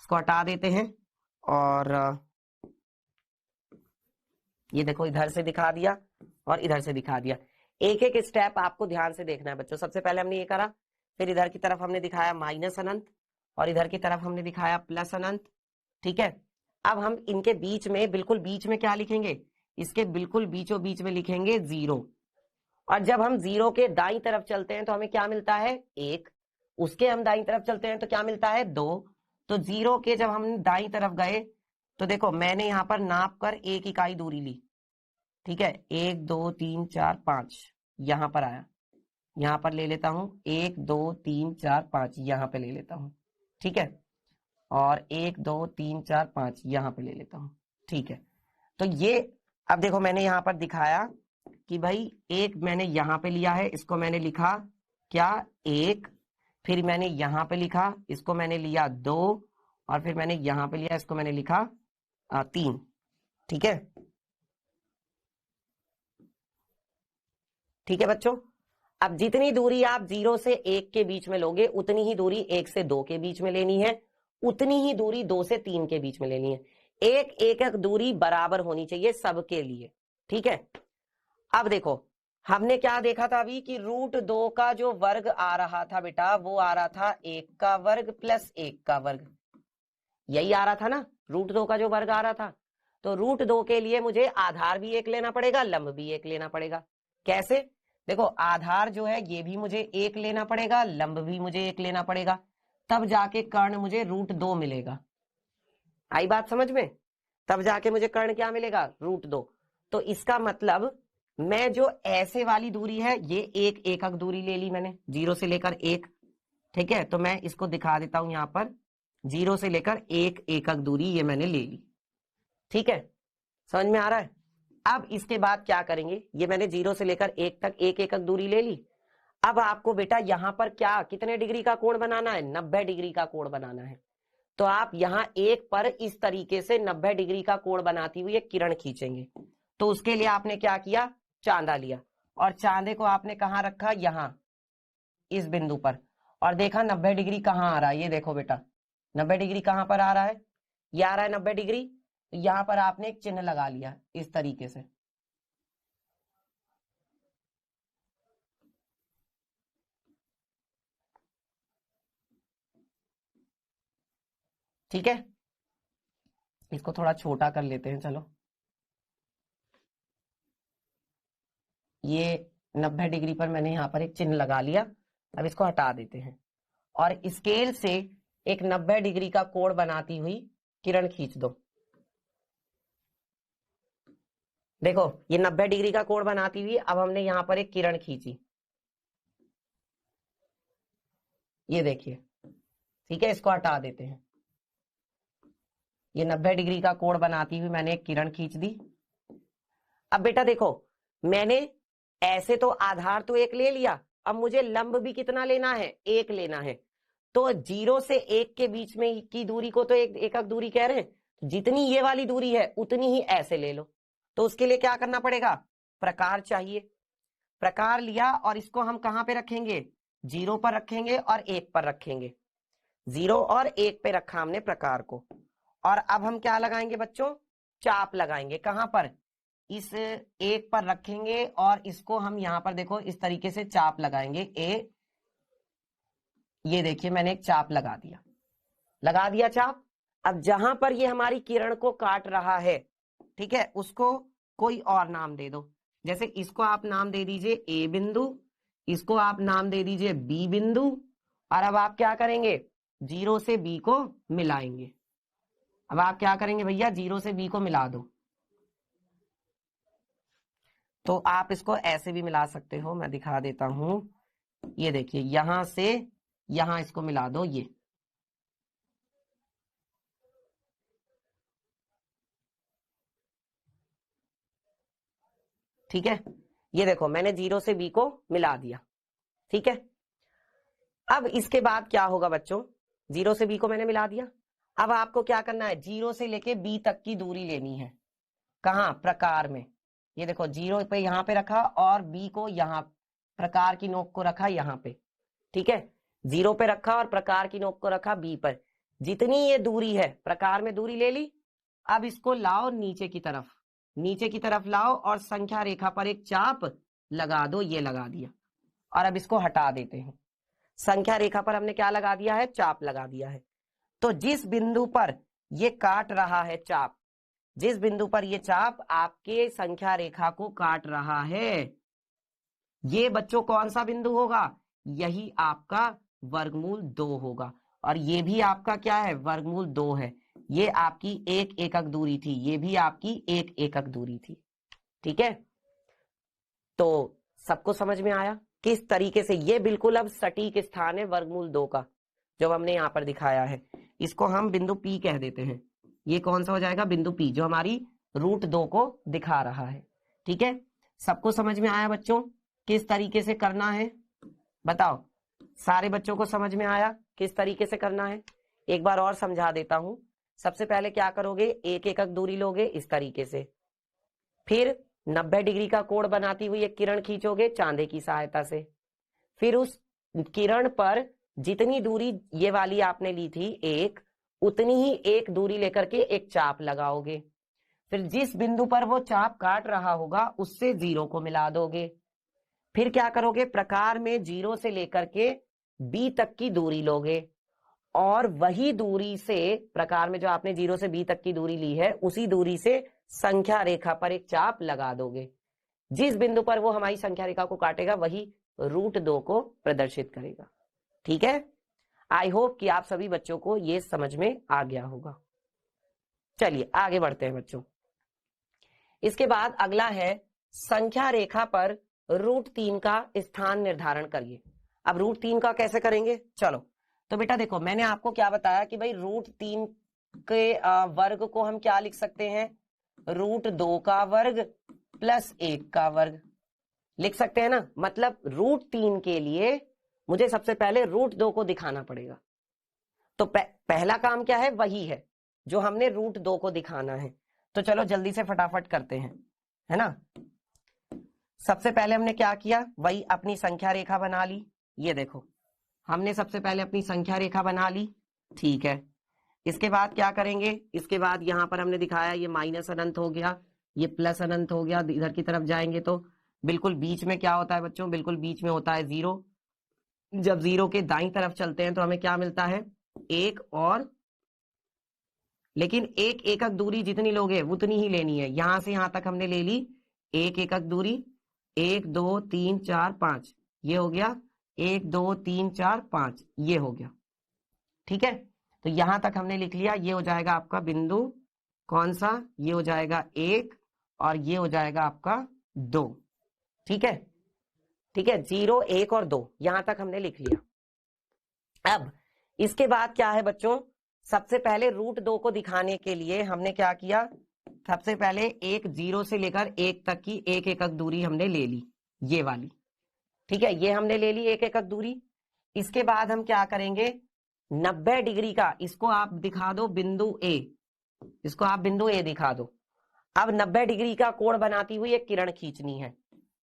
A: इसको हटा देते हैं, और ये देखो इधर से दिखा दिया और इधर से दिखा दिया, एक एक स्टेप आपको ध्यान से देखना है बच्चों। सबसे पहले हमने ये करा, फिर इधर की तरफ हमने दिखाया माइनस अनंत, और इधर की तरफ हमने दिखाया प्लस अनंत, ठीक है। अब हम इनके बीच में, बिल्कुल बीच में क्या लिखेंगे, इसके बिल्कुल बीचों बीच में लिखेंगे 0, और जब हम 0 के दाईं तरफ चलते हैं तो हमें क्या मिलता है 1, उसके हम दाईं तरफ चलते हैं तो क्या मिलता है 2, तो 0 के जब हम दाईं तरफ गए तो देखो मैंने यहां पर नाप कर 1 इकाई दूरी ली, ठीक है, 1 2 3 4 5 यहां पर आया, यहां पर ले लेता हूं 1 2 3 4 5 यहां पे ले लेता हूं, ठीक है, और 1 2 3 4 5 यहां पे ले लेता हूं, ठीक है। तो ये अब देखो मैंने यहां पर दिखाया कि भाई एक मैंने यहां पे लिया है, इसको मैंने लिखा क्या 1, फिर मैंने यहां पे लिखा, इसको मैंने लिया 2, और फिर मैंने यहां पे लिया, इसको मैंने लिखा 3, ठीक है। ठीक है बच्चों, अब जितनी दूरी आप 0 से 1 के बीच में लोगे उतनी ही दूरी 1 से 2 के बीच में लेनी है, उतनी ही दूरी 2 से 3 के बीच में लेनी है। एक एक दूरी बराबर होनी चाहिए सबके लिए, ठीक है। अब देखो हमने क्या देखा था अभी कि √2 का जो वर्ग आ रहा था बेटा, वो आ रहा था 1 का वर्ग प्लस 1 का वर्ग, यही आ रहा था ना, √2 का जो वर्ग आ रहा था। तो √2 के लिए मुझे आधार भी एक लेना पड़ेगा, लंब भी एक लेना पड़ेगा। कैसे? देखो आधार जो है ये भी मुझे एक लेना पड़ेगा, लंब भी मुझे एक लेना पड़ेगा, तब जाके कर्ण मुझे √2 मिलेगा। आई बात समझ में? तब जाके मुझे कर्ण क्या मिलेगा? √2। तो इसका मतलब मैं जो ऐसे वाली दूरी है ये एक एकक दूरी ले ली मैंने 0 से लेकर 1, ठीक है। तो मैं इसको दिखा देता हूं यहां पर, 0 से लेकर 1 एकक दूरी ये मैंने ले ली, ठीक है। समझ में आ रहा है? अब इसके बाद क्या करेंगे, ये मैंने 0 से लेकर 1 तक एक एकक दूरी ले ली। अब आपको बेटा यहां पर क्या कितने डिग्री का कोण बनाना है? 90 डिग्री का कोण बनाना है। तो आप यहां एक पर इस तरीके से 90 डिग्री का कोण बनाती हुई एक किरण खींचेंगे। तो उसके लिए आपने क्या किया? चांदा लिया, और चांदे को आपने कहां रखा? यहां इस बिंदु पर, और देखा 90 डिग्री कहां आ रहा है। ये देखो बेटा 90 डिग्री कहां पर आ रहा है? ये आ रहा है 90 डिग्री। तो यहां पर आपने एक चिन्ह लगा लिया इस तरीके से, ठीक है। इसको थोड़ा छोटा कर लेते हैं, चलो। ये 90 डिग्री पर मैंने यहां पर एक चिन्ह लगा लिया। अब इसको हटा देते हैं और स्केल से एक 90 डिग्री का कोण बनाती हुई किरण खींच दो। देखो ये 90 डिग्री का कोण बनाती हुई अब हमने यहां पर एक किरण खींची, ये देखिए, ठीक है। इसको हटा देते हैं। ये 90 डिग्री का कोण बनाती हुई मैंने एक किरण खींच दी। अब बेटा देखो मैंने ऐसे तो आधार तो एक ले लिया, अब मुझे लंब भी कितना लेना है? एक लेना है। तो 0 से 1 के बीच में की दूरी को तो एक एकक दूरी कह रहे हैं, जितनी ये वाली दूरी है उतनी ही ऐसे ले लो। तो उसके लिए क्या करना पड़ेगा? प्रकार चाहिए। प्रकार लिया और इसको हम कहां पे रखेंगे? 0 पर रखेंगे और 1 पर रखेंगे। 0 और 1 पे रखा हमने प्रकार को, और अब हम क्या लगाएंगे बच्चों? चाप लगाएंगे। कहां पर? इस 1 पर रखेंगे और इसको हम यहां पर देखो इस तरीके से चाप लगाएंगे ये देखिए मैंने एक चाप लगा दिया चाप। अब जहां पर ये हमारी किरण को काट रहा है, ठीक है, उसको कोई और नाम दे दो। जैसे इसको आप नाम दे दीजिए ए बिंदु, इसको आप नाम दे दीजिए बी बिंदु, और अब आप क्या करेंगे? 0 से बी को मिलाएंगे। अब आप क्या करेंगे भैया? 0 से बी को मिला दो। तो आप इसको ऐसे भी मिला सकते हो, मैं दिखा देता हूं। ये देखिए यहां से यहां इसको मिला दो, ये ठीक है। ये देखो मैंने 0 से बी को मिला दिया, ठीक है। अब इसके बाद क्या होगा बच्चों? 0 से बी को मैंने मिला दिया। अब आपको क्या करना है? 0 से लेके बी तक की दूरी लेनी है। कहां? प्रकार में। ये देखो 0 पे यहां पे रखा और बी को यहां प्रकार की नोक को रखा यहां पे, ठीक है। 0 पे रखा और प्रकार की नोक को रखा बी पर। जितनी ये दूरी है प्रकार में दूरी ले ली। अब इसको लाओ नीचे की तरफ लाओ और संख्या रेखा पर एक चाप लगा दो, ये लगा दिया। और अब इसको हटा देते हैं। संख्या रेखा पर हमने क्या लगा दिया है? चाप लगा दिया है। तो जिस बिंदु पर ये काट रहा है चाप, जिस बिंदु पर ये चाप आपके संख्या रेखा को काट रहा है, ये बच्चों कौन सा बिंदु होगा? यही आपका वर्गमूल 2 होगा, और ये भी आपका क्या है? वर्गमूल 2 है। ये आपकी एक एकक दूरी थी, ये भी आपकी एक एकक दूरी थी। ठीक है, तो सबको समझ में आया किस तरीके से ये बिल्कुल अब सटीक स्थान है वर्गमूल 2 का, जो हमने यहाँ पर दिखाया है। इसको हम बिंदु P कह देते हैं। ये कौन सा हो जाएगा? बिंदु P, जो हमारी रूट 2 को दिखा रहा है। ठीक है, सबको समझ में आया बच्चों किस तरीके से करना है? बताओ, सारे बच्चों को समझ में आया किस तरीके से करना है? एक बार और समझा देता हूं। सबसे पहले क्या करोगे? एक एकक दूरी लोगे इस तरीके से, फिर 90 डिग्री का कोण बनाती हुई एक किरण खींचोगे चांदे की सहायता से, फिर उस किरण पर जितनी दूरी ये वाली आपने ली थी एक, उतनी ही एक दूरी लेकर के एक चाप लगाओगे, फिर जिस बिंदु पर वो चाप काट रहा होगा उससे 0 को मिला दोगे। फिर क्या करोगे? प्रकार में 0 से लेकर के B तक की दूरी लोगे और वही दूरी से, प्रकार में जो आपने 0 से B तक की दूरी ली है उसी दूरी से संख्या रेखा पर एक चाप लगा दोगे। जिस बिंदु पर वो हमारी संख्या रेखा को काटेगा वही रूट 2 को प्रदर्शित करेगा। ठीक है, आई होप कि आप सभी बच्चों को ये समझ में आ गया होगा। चलिए आगे बढ़ते हैं बच्चों। इसके बाद अगला है संख्या रेखा पर रूट 3 का स्थान निर्धारण करिए। अब रूट 3 का कैसे करेंगे? चलो, तो बेटा देखो, मैंने आपको क्या बताया कि भाई रूट 3 के वर्ग को हम क्या लिख सकते हैं? रूट 2 का वर्ग प्लस 1 का वर्ग लिख सकते हैं ना। मतलब रूट 3 के लिए मुझे सबसे पहले रूट 2 को दिखाना पड़ेगा। तो पहला काम क्या है? वही है जो हमने रूट 2 को दिखाना है। तो चलो जल्दी से फटाफट करते हैं, है ना। सबसे पहले हमने क्या किया? वही अपनी संख्या रेखा बना ली। ये देखो, हमने सबसे पहले अपनी संख्या रेखा बना ली। ठीक है, इसके बाद क्या करेंगे? इसके बाद यहां पर हमने दिखाया ये माइनस अनंत हो गया, ये प्लस अनंत हो गया। इधर की तरफ जाएंगे तो बिल्कुल बीच में क्या होता है बच्चों? बिल्कुल बीच में होता है 0। जब 0 के दाईं तरफ चलते हैं तो हमें क्या मिलता है? 1। और लेकिन एक एकक दूरी जितनी लोगे उतनी ही लेनी है। यहां से यहां तक हमने ले ली एक एकक दूरी, 1 2 3 4 5, ये हो गया 1 2 3 4 5, ये हो गया। ठीक है, तो यहां तक हमने लिख लिया। ये हो जाएगा आपका बिंदु कौन सा? ये हो जाएगा 1 और ये हो जाएगा आपका 2। ठीक है, ठीक है, 0 1 और 2 यहां तक हमने लिख लिया। अब इसके बाद क्या है बच्चों? सबसे पहले रूट 2 को दिखाने के लिए हमने क्या किया? सबसे पहले एक 0 से लेकर 1 तक की एक एकक दूरी हमने ले ली, ये वाली। ठीक है, ये हमने ले ली एक एकक दूरी। इसके बाद हम क्या करेंगे? 90 डिग्री का, इसको आप दिखा दो बिंदु ए, इसको आप बिंदु ए दिखा दो। अब 90 डिग्री का कोण बनाती हुई एक किरण खींचनी है।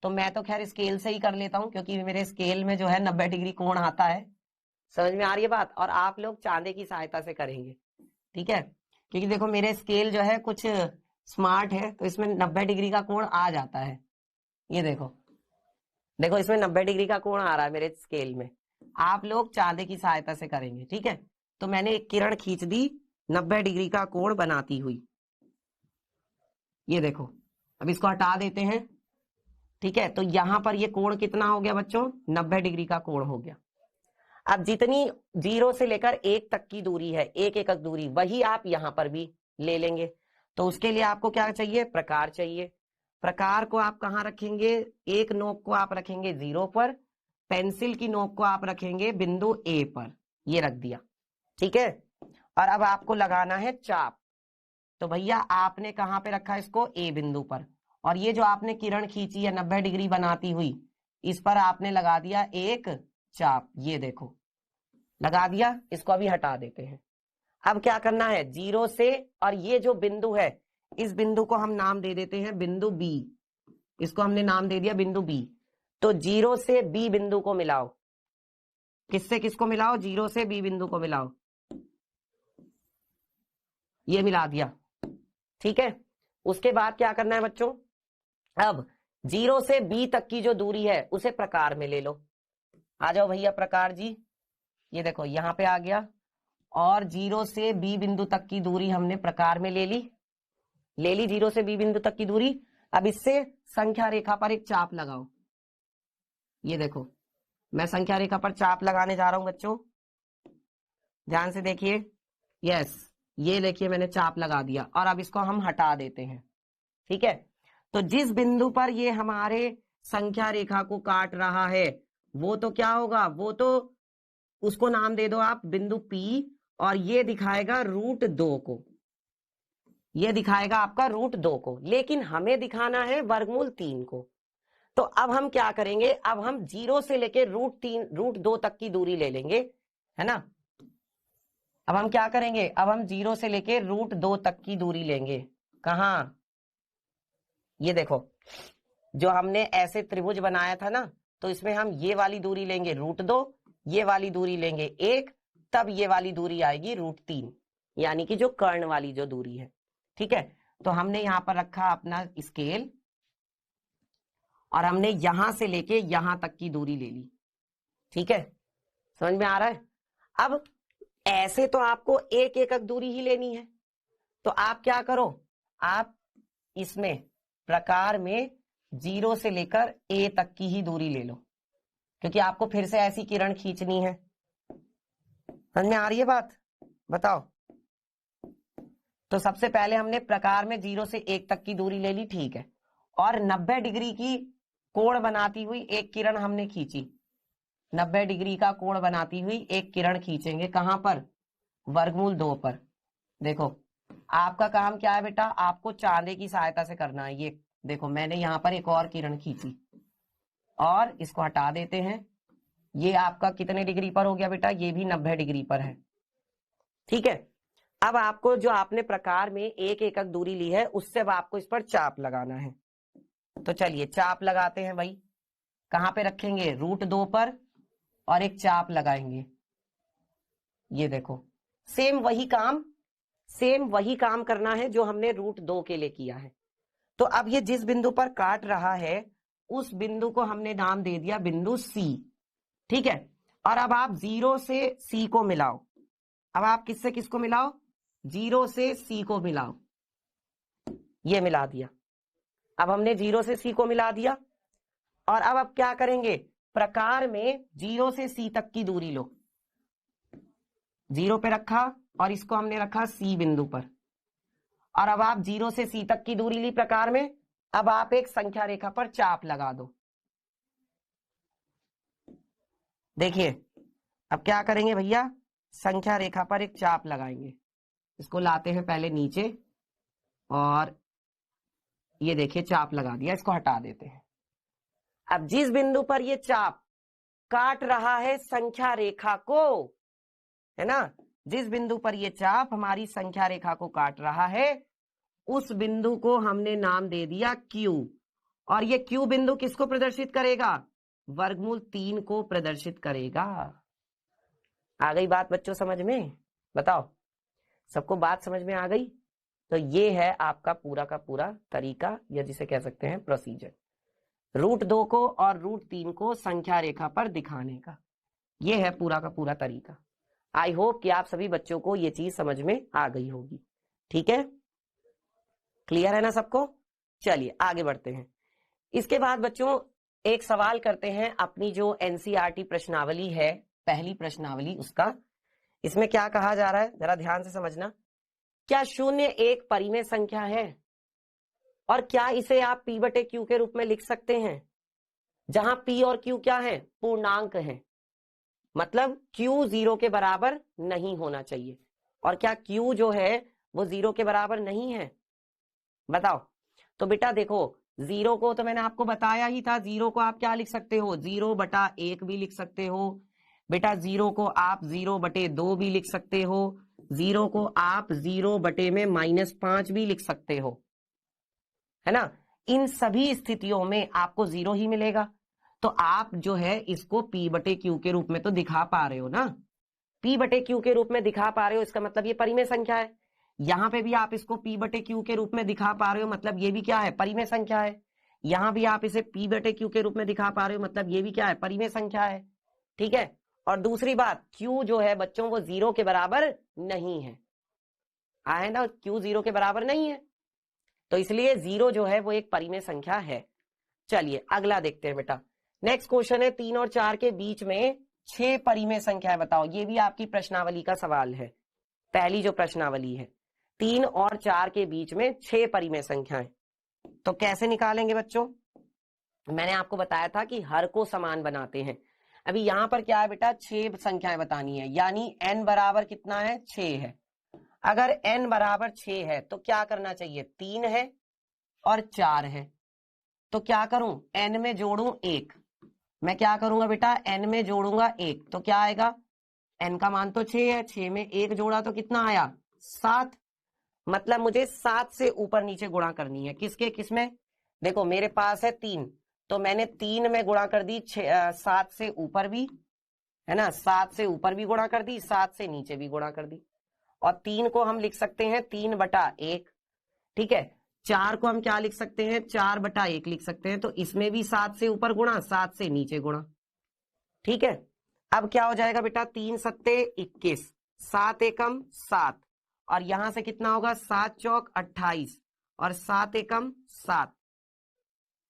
A: तो मैं तो खैर स्केल से ही कर लेता हूं, क्योंकि मेरे स्केल में जो है 90 डिग्री कोण आता है। समझ में आ रही है बात? और आप लोग चांदे की सहायता से करेंगे। ठीक है, क्योंकि देखो मेरे स्केल जो है कुछ स्मार्ट है, तो इसमें 90 डिग्री का कोण आ जाता है। ये देखो, देखो इसमें 90 डिग्री का कोण आ रहा है मेरे स्केल में। आप लोग चांदे की सहायता से करेंगे। ठीक है, तो मैंने एक किरण खींच दी 90 डिग्री का कोण बनाती हुई। ये देखो, अब इसको हटा देते हैं। ठीक है, तो यहां पर ये कोण कितना हो गया बच्चों? 90 डिग्री का कोण हो गया। अब जितनी 0 से लेकर 1 तक की दूरी है, एक एकक दूरी, वही आप यहां पर भी ले लेंगे। तो उसके लिए आपको क्या चाहिए? प्रकार चाहिए। प्रकार को आप कहां रखेंगे? एक नोक को आप रखेंगे 0 पर, पेंसिल की नोक को आप रखेंगे बिंदु ए पर, ये रख दिया। ठीक है, और अब आपको लगाना है चाप। तो भैया आपने कहां पे रखा इसको? ए बिंदु पर। और ये जो आपने किरण खींची है 90 डिग्री बनाती हुई, इस पर आपने लगा दिया एक चाप। ये देखो लगा दिया। इसको अभी हटा देते हैं। अब क्या करना है? 0 से, और ये जो बिंदु है इस बिंदु को हम नाम दे देते हैं बिंदु बी। इसको हमने नाम दे दिया बिंदु बी। तो 0 से बी बिंदु को मिलाओ। किससे किसको मिलाओ? 0 से बी बिंदु को मिलाओ। ये मिला दिया। ठीक है, उसके बाद क्या करना है बच्चों? अब 0 से बी तक की जो दूरी है उसे प्रकार में ले लो। आ जाओ भैया प्रकार जी। ये देखो यहां पे आ गया, और 0 से बी बिंदु तक की दूरी हमने प्रकार में ले ली। 0 से बी बिंदु तक की दूरी। अब इससे संख्या रेखा पर एक चाप लगाओ। ये देखो मैं संख्या रेखा पर चाप लगाने जा रहा हूं बच्चों, ध्यान से देखिए। यस, ये देखिए मैंने चाप लगा दिया, और अब इसको हम हटा देते हैं। ठीक है, तो जिस बिंदु पर ये हमारे संख्या रेखा को काट रहा है वो तो क्या होगा, वो तो उसको नाम दे दो आप बिंदु P, और ये दिखाएगा √2 को, ये दिखाएगा आपका √2 को, लेकिन हमें दिखाना है वर्गमूल 3 को। तो अब हम क्या करेंगे, अब हम 0 से लेके √2 तक की दूरी ले लेंगे, है ना। अब हम क्या करेंगे, अब हम 0 से लेके √2 तक की दूरी लेंगे। कहां, ये देखो जो हमने ऐसे त्रिभुज बनाया था ना, तो इसमें हम ये वाली दूरी लेंगे √2, ये वाली दूरी लेंगे 1, तब ये वाली दूरी आएगी √3, यानी कि जो कर्ण वाली जो दूरी है। ठीक है, तो हमने यहां पर रखा अपना स्केल और हमने यहां से लेके यहां तक की दूरी ले ली। ठीक है, समझ में आ रहा है। अब ऐसे तो आपको एक एकक दूरी ही लेनी है, तो आप क्या करो, आप इसमें प्रकार में 0 से लेकर A तक की ही दूरी ले लो, क्योंकि आपको फिर से ऐसी किरण खींचनी है। समझ में आ रही है बात, बताओ। तो सबसे पहले हमने प्रकार में 0 से 1 तक की दूरी ले ली, ठीक है, और 90 डिग्री की कोण बनाती हुई एक किरण हमने खींची, 90 डिग्री का कोण बनाती हुई एक किरण खींचेंगे, कहां पर, वर्गमूल 2 पर। देखो आपका काम क्या है बेटा, आपको चांदे की सहायता से करना है। ये देखो मैंने यहां पर एक और किरण खींची और इसको हटा देते हैं। ये आपका कितने डिग्री पर हो गया बेटा, ये भी 90 डिग्री पर है। ठीक है, अब आपको जो आपने प्रकार में एक एकक दूरी ली है उससे अब आपको इस पर चाप लगाना है। तो चलिए चाप लगाते हैं भाई, कहां पे रखेंगे, √2 पर, और एक चाप लगाएंगे। ये देखो सेम वही काम करना है जो हमने √2 के लिए किया है। तो अब ये जिस बिंदु पर काट रहा है उस बिंदु को हमने नाम दे दिया बिंदु C। ठीक है, और अब आप 0 से C को मिलाओ। अब आप किससे किसको मिलाओ, 0 से C को मिलाओ। ये मिला दिया, अब हमने 0 से C को मिला दिया, और अब क्या करेंगे, प्रकार में 0 से C तक की दूरी लो। 0 पे रखा और इसको हमने रखा C बिंदु पर, और अब आप 0 से C तक की दूरी ली प्रकार में। अब आप एक संख्या रेखा पर चाप लगा दो। देखिए अब क्या करेंगे भैया, संख्या रेखा पर एक चाप लगाएंगे। इसको लाते हैं पहले नीचे, और ये देखिए चाप लगा दिया, इसको हटा देते हैं। अब जिस बिंदु पर ये चाप काट रहा है संख्या रेखा को, है ना, जिस बिंदु पर ये चाप हमारी संख्या रेखा को काट रहा है उस बिंदु को हमने नाम दे दिया Q, और ये Q बिंदु किसको प्रदर्शित करेगा, वर्गमूल 3 को प्रदर्शित करेगा। आ गई बात बच्चों समझ में, बताओ सबको बात समझ में आ गई। तो ये है आपका पूरा का पूरा तरीका, या जिसे कह सकते हैं प्रोसीजर, √2 को और √3 को संख्या रेखा पर दिखाने का। ये है पूरा का पूरा तरीका। आई होप कि आप सभी बच्चों को ये चीज समझ में आ गई होगी। ठीक है, क्लियर है ना सबको। चलिए आगे बढ़ते हैं। इसके बाद बच्चों एक सवाल करते हैं, अपनी जो एनसीईआरटी प्रश्नावली है, पहली प्रश्नावली, उसका इसमें क्या कहा जा रहा है जरा ध्यान से समझना। क्या 0 एक परिमेय संख्या है, और क्या इसे आप P/Q के रूप में लिख सकते हैं, जहां P और Q क्या है, पूर्णांक है, मतलब Q 0 के बराबर नहीं होना चाहिए। और क्या Q जो है वो 0 के बराबर नहीं है, बताओ। तो बेटा देखो 0 को तो मैंने आपको बताया ही था, 0 को आप क्या लिख सकते हो, 0/1 भी लिख सकते हो बेटा, 0 को आप 0/2 भी लिख सकते हो, 0 को आप 0/-5 भी लिख सकते हो, है ना। इन सभी स्थितियों में आपको 0 ही मिलेगा। तो आप जो है इसको P/Q के रूप में तो दिखा पा रहे हो ना, P/Q के रूप में दिखा पा रहे हो, इसका मतलब ये परिमेय संख्या है। यहां पे भी आप इसको P/Q के रूप में दिखा पा रहे हो, मतलब ये भी क्या है, परिमेय संख्या है। यहां भी आप इसे P/Q के रूप में दिखा पा रहे हो, मतलब ये भी क्या है, परिमेय संख्या है। ठीक है, और दूसरी बात Q जो है बच्चों वो 0 के बराबर नहीं है, आए ना, Q 0 के बराबर नहीं है, तो इसलिए 0 जो है वो एक परिमेय संख्या है। चलिए अगला देखते हैं बेटा। नेक्स्ट क्वेश्चन है 3 और 4 के बीच में 6 परिमेय संख्या है, बताओ। ये भी आपकी प्रश्नावली का सवाल है, पहली जो प्रश्नावली है, 3 और 4 के बीच में 6 परिमेय संख्याएं। तो कैसे निकालेंगे बच्चों? मैंने आपको बताया था कि हर को समान बनाते हैं। अभी यहां पर क्या है बेटा, 6 संख्याएं बतानी है, यानी n बराबर कितना है, 6 है। अगर n बराबर 6 है तो क्या करना चाहिए, 3 है और 4 है। तो क्या करूं, n में जोड़ूं 1। मैं क्या करूंगा बेटा, n में जोड़ूंगा 1 तो क्या आएगा, n का मान तो 6 है, 6 में 1 जोड़ा तो कितना आया, 7। मतलब मुझे 7 से ऊपर नीचे गुणा करनी है, किसके किसमें, देखो मेरे पास है 3, तो मैंने 3 में गुणा कर दी, 7 से ऊपर भी, है ना, 7 से ऊपर भी गुणा कर दी, 7 से नीचे भी गुणा कर दी। और 3 को हम लिख सकते हैं 3/1, ठीक है। 4 को हम क्या लिख सकते हैं, 4/1 लिख सकते हैं। तो इसमें भी 7 से ऊपर गुणा, 7 से नीचे गुणा, ठीक है। अब क्या हो जाएगा बेटा, 3 सत्ते 21, 7 एकम 7, और यहां से कितना होगा, 7 चौक 28 और 7 एकम 7।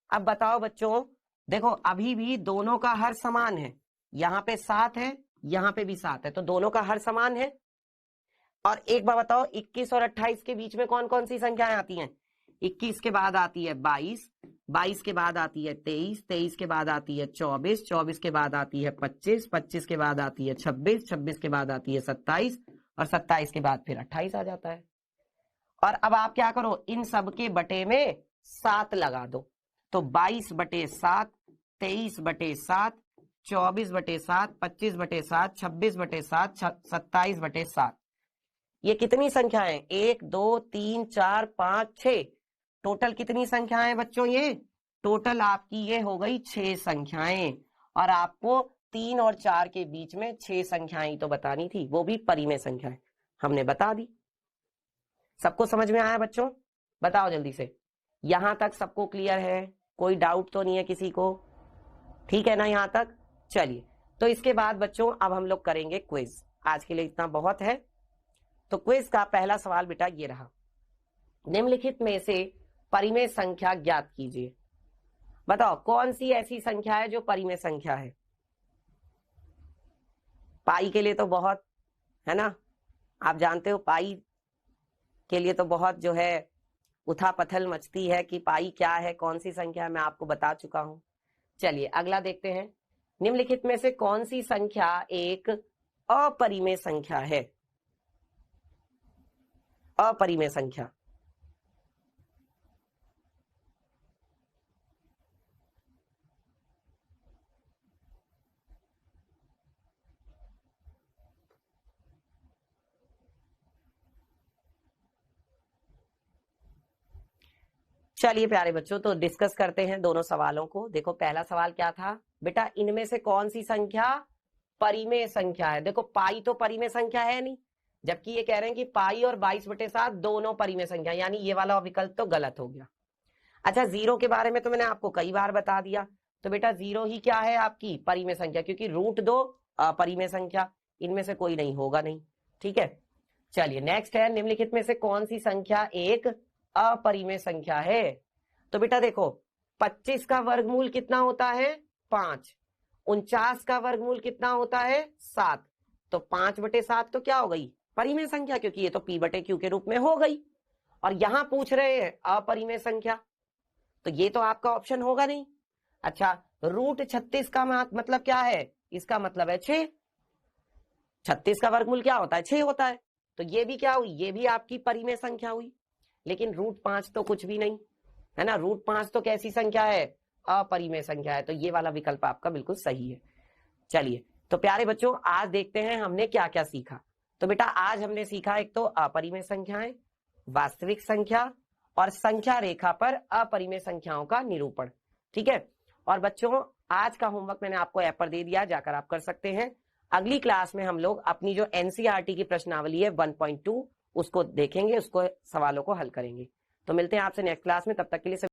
A: अब बताओ बच्चों, देखो अभी भी दोनों का हर समान है, यहाँ पे 7 है, यहाँ पे भी 7 है, तो दोनों का हर समान है। और एक बार बताओ, 21 और 28 के बीच में कौन कौन सी संख्याएं आती हैं, 21 के बाद आती है 22, 22 के बाद आती है 23, 23 के बाद आती है 24, 24 के बाद आती है 25, 25 के बाद आती है 26, 26 के बाद आती है 27, और 27 के बाद फिर 28 आ जाता है। और अब आप क्या करो, इन सब के बटे में 7 लगा दो, तो 22/7, 23/7, 24/7, 25/7, 26/7, 27/7। ये कितनी संख्याएं, 1 2 3 4 5 6, टोटल कितनी संख्याएं बच्चों, ये टोटल आपकी ये हो गई 6 संख्याएं। और आपको 3 और 4 के बीच में 6 संख्याएं तो बतानी थी, वो भी परिमेय संख्याएं, हमने बता दी। सबको समझ में आया बच्चों, बताओ जल्दी से, यहां तक सबको क्लियर है, कोई डाउट तो नहीं है किसी को, ठीक है ना यहां तक? चलिए, तो इसके बाद बच्चों अब हम लोग करेंगे क्विज। आज के लिए इतना बहुत है। तो क्विज का पहला सवाल बेटा ये रहा, निम्नलिखित में से परिमेय संख्या ज्ञात कीजिए। बताओ कौन सी ऐसी संख्या है जो परिमेय संख्या है। पाई के लिए तो बहुत, है ना, आप जानते हो पाई के लिए तो बहुत जो है उथापथल मचती है कि पाई क्या है, कौन सी संख्या है, मैं आपको बता चुका हूं। चलिए अगला देखते हैं, निम्नलिखित में से कौन सी संख्या एक अपरिमेय संख्या है। अपरिमेय संख्या, चलिए प्यारे बच्चों, तो डिस्कस करते हैं दोनों सवालों को। देखो पहला सवाल क्या था बेटा, इनमें से कौन सी संख्या परिमेय संख्या है। देखो पाई तो परिमेय संख्या है नहीं, जबकि ये कह रहे हैं कि पाई और 22/7 दोनों परिमेय संख्या, यानी ये वाला विकल्प तो गलत हो गया। अच्छा, 0 के बारे में तो मैंने आपको कई बार बता दिया, तो बेटा 0 ही क्या है आपकी परिमेय संख्या, क्योंकि √2 अपरिमेय संख्या, इनमें से कोई नहीं होगा नहीं, ठीक है। चलिए नेक्स्ट है, निम्नलिखित में से कौन सी संख्या एक अपरिमेय संख्या है। तो बेटा देखो, 25 का वर्गमूल कितना होता है, 5। 49 का वर्गमूल कितना होता है, 7। तो 5/7 तो क्या हो गई, परिमेय संख्या, क्योंकि ये तो P/Q के रूप में हो गई। और यहां पूछ रहे हैं अपरिमेय संख्या, तो ये तो आपका ऑप्शन होगा नहीं। अच्छा, √36 का मतलब क्या है, इसका मतलब है 6। 36 का वर्गमूल क्या होता है, 6 होता है। तो ये भी क्या हुई, ये भी आपकी परिमेय संख्या हुई। लेकिन √5 तो कुछ भी नहीं है ना, √5 तो कैसी संख्या है, अपरिमेय संख्या है। तो ये वाला विकल्प आपका बिल्कुल सही है। चलिए, तो प्यारे बच्चों आज देखते हैं हमने क्या क्या सीखा। तो बेटा आज हमने सीखा, एक तो अपरिमेय संख्याएं, वास्तविक संख्या, और संख्या रेखा पर अपरिमेय संख्याओं का निरूपण, ठीक है। और बच्चों आज का होमवर्क मैंने आपको ऐप पर दे दिया, जाकर आप कर सकते हैं। अगली क्लास में हम लोग अपनी जो एनसीईआरटी की प्रश्नावली है 1.2 उसको देखेंगे, उसको सवालों को हल करेंगे। तो मिलते हैं आपसे नेक्स्ट क्लास में, तब तक के लिए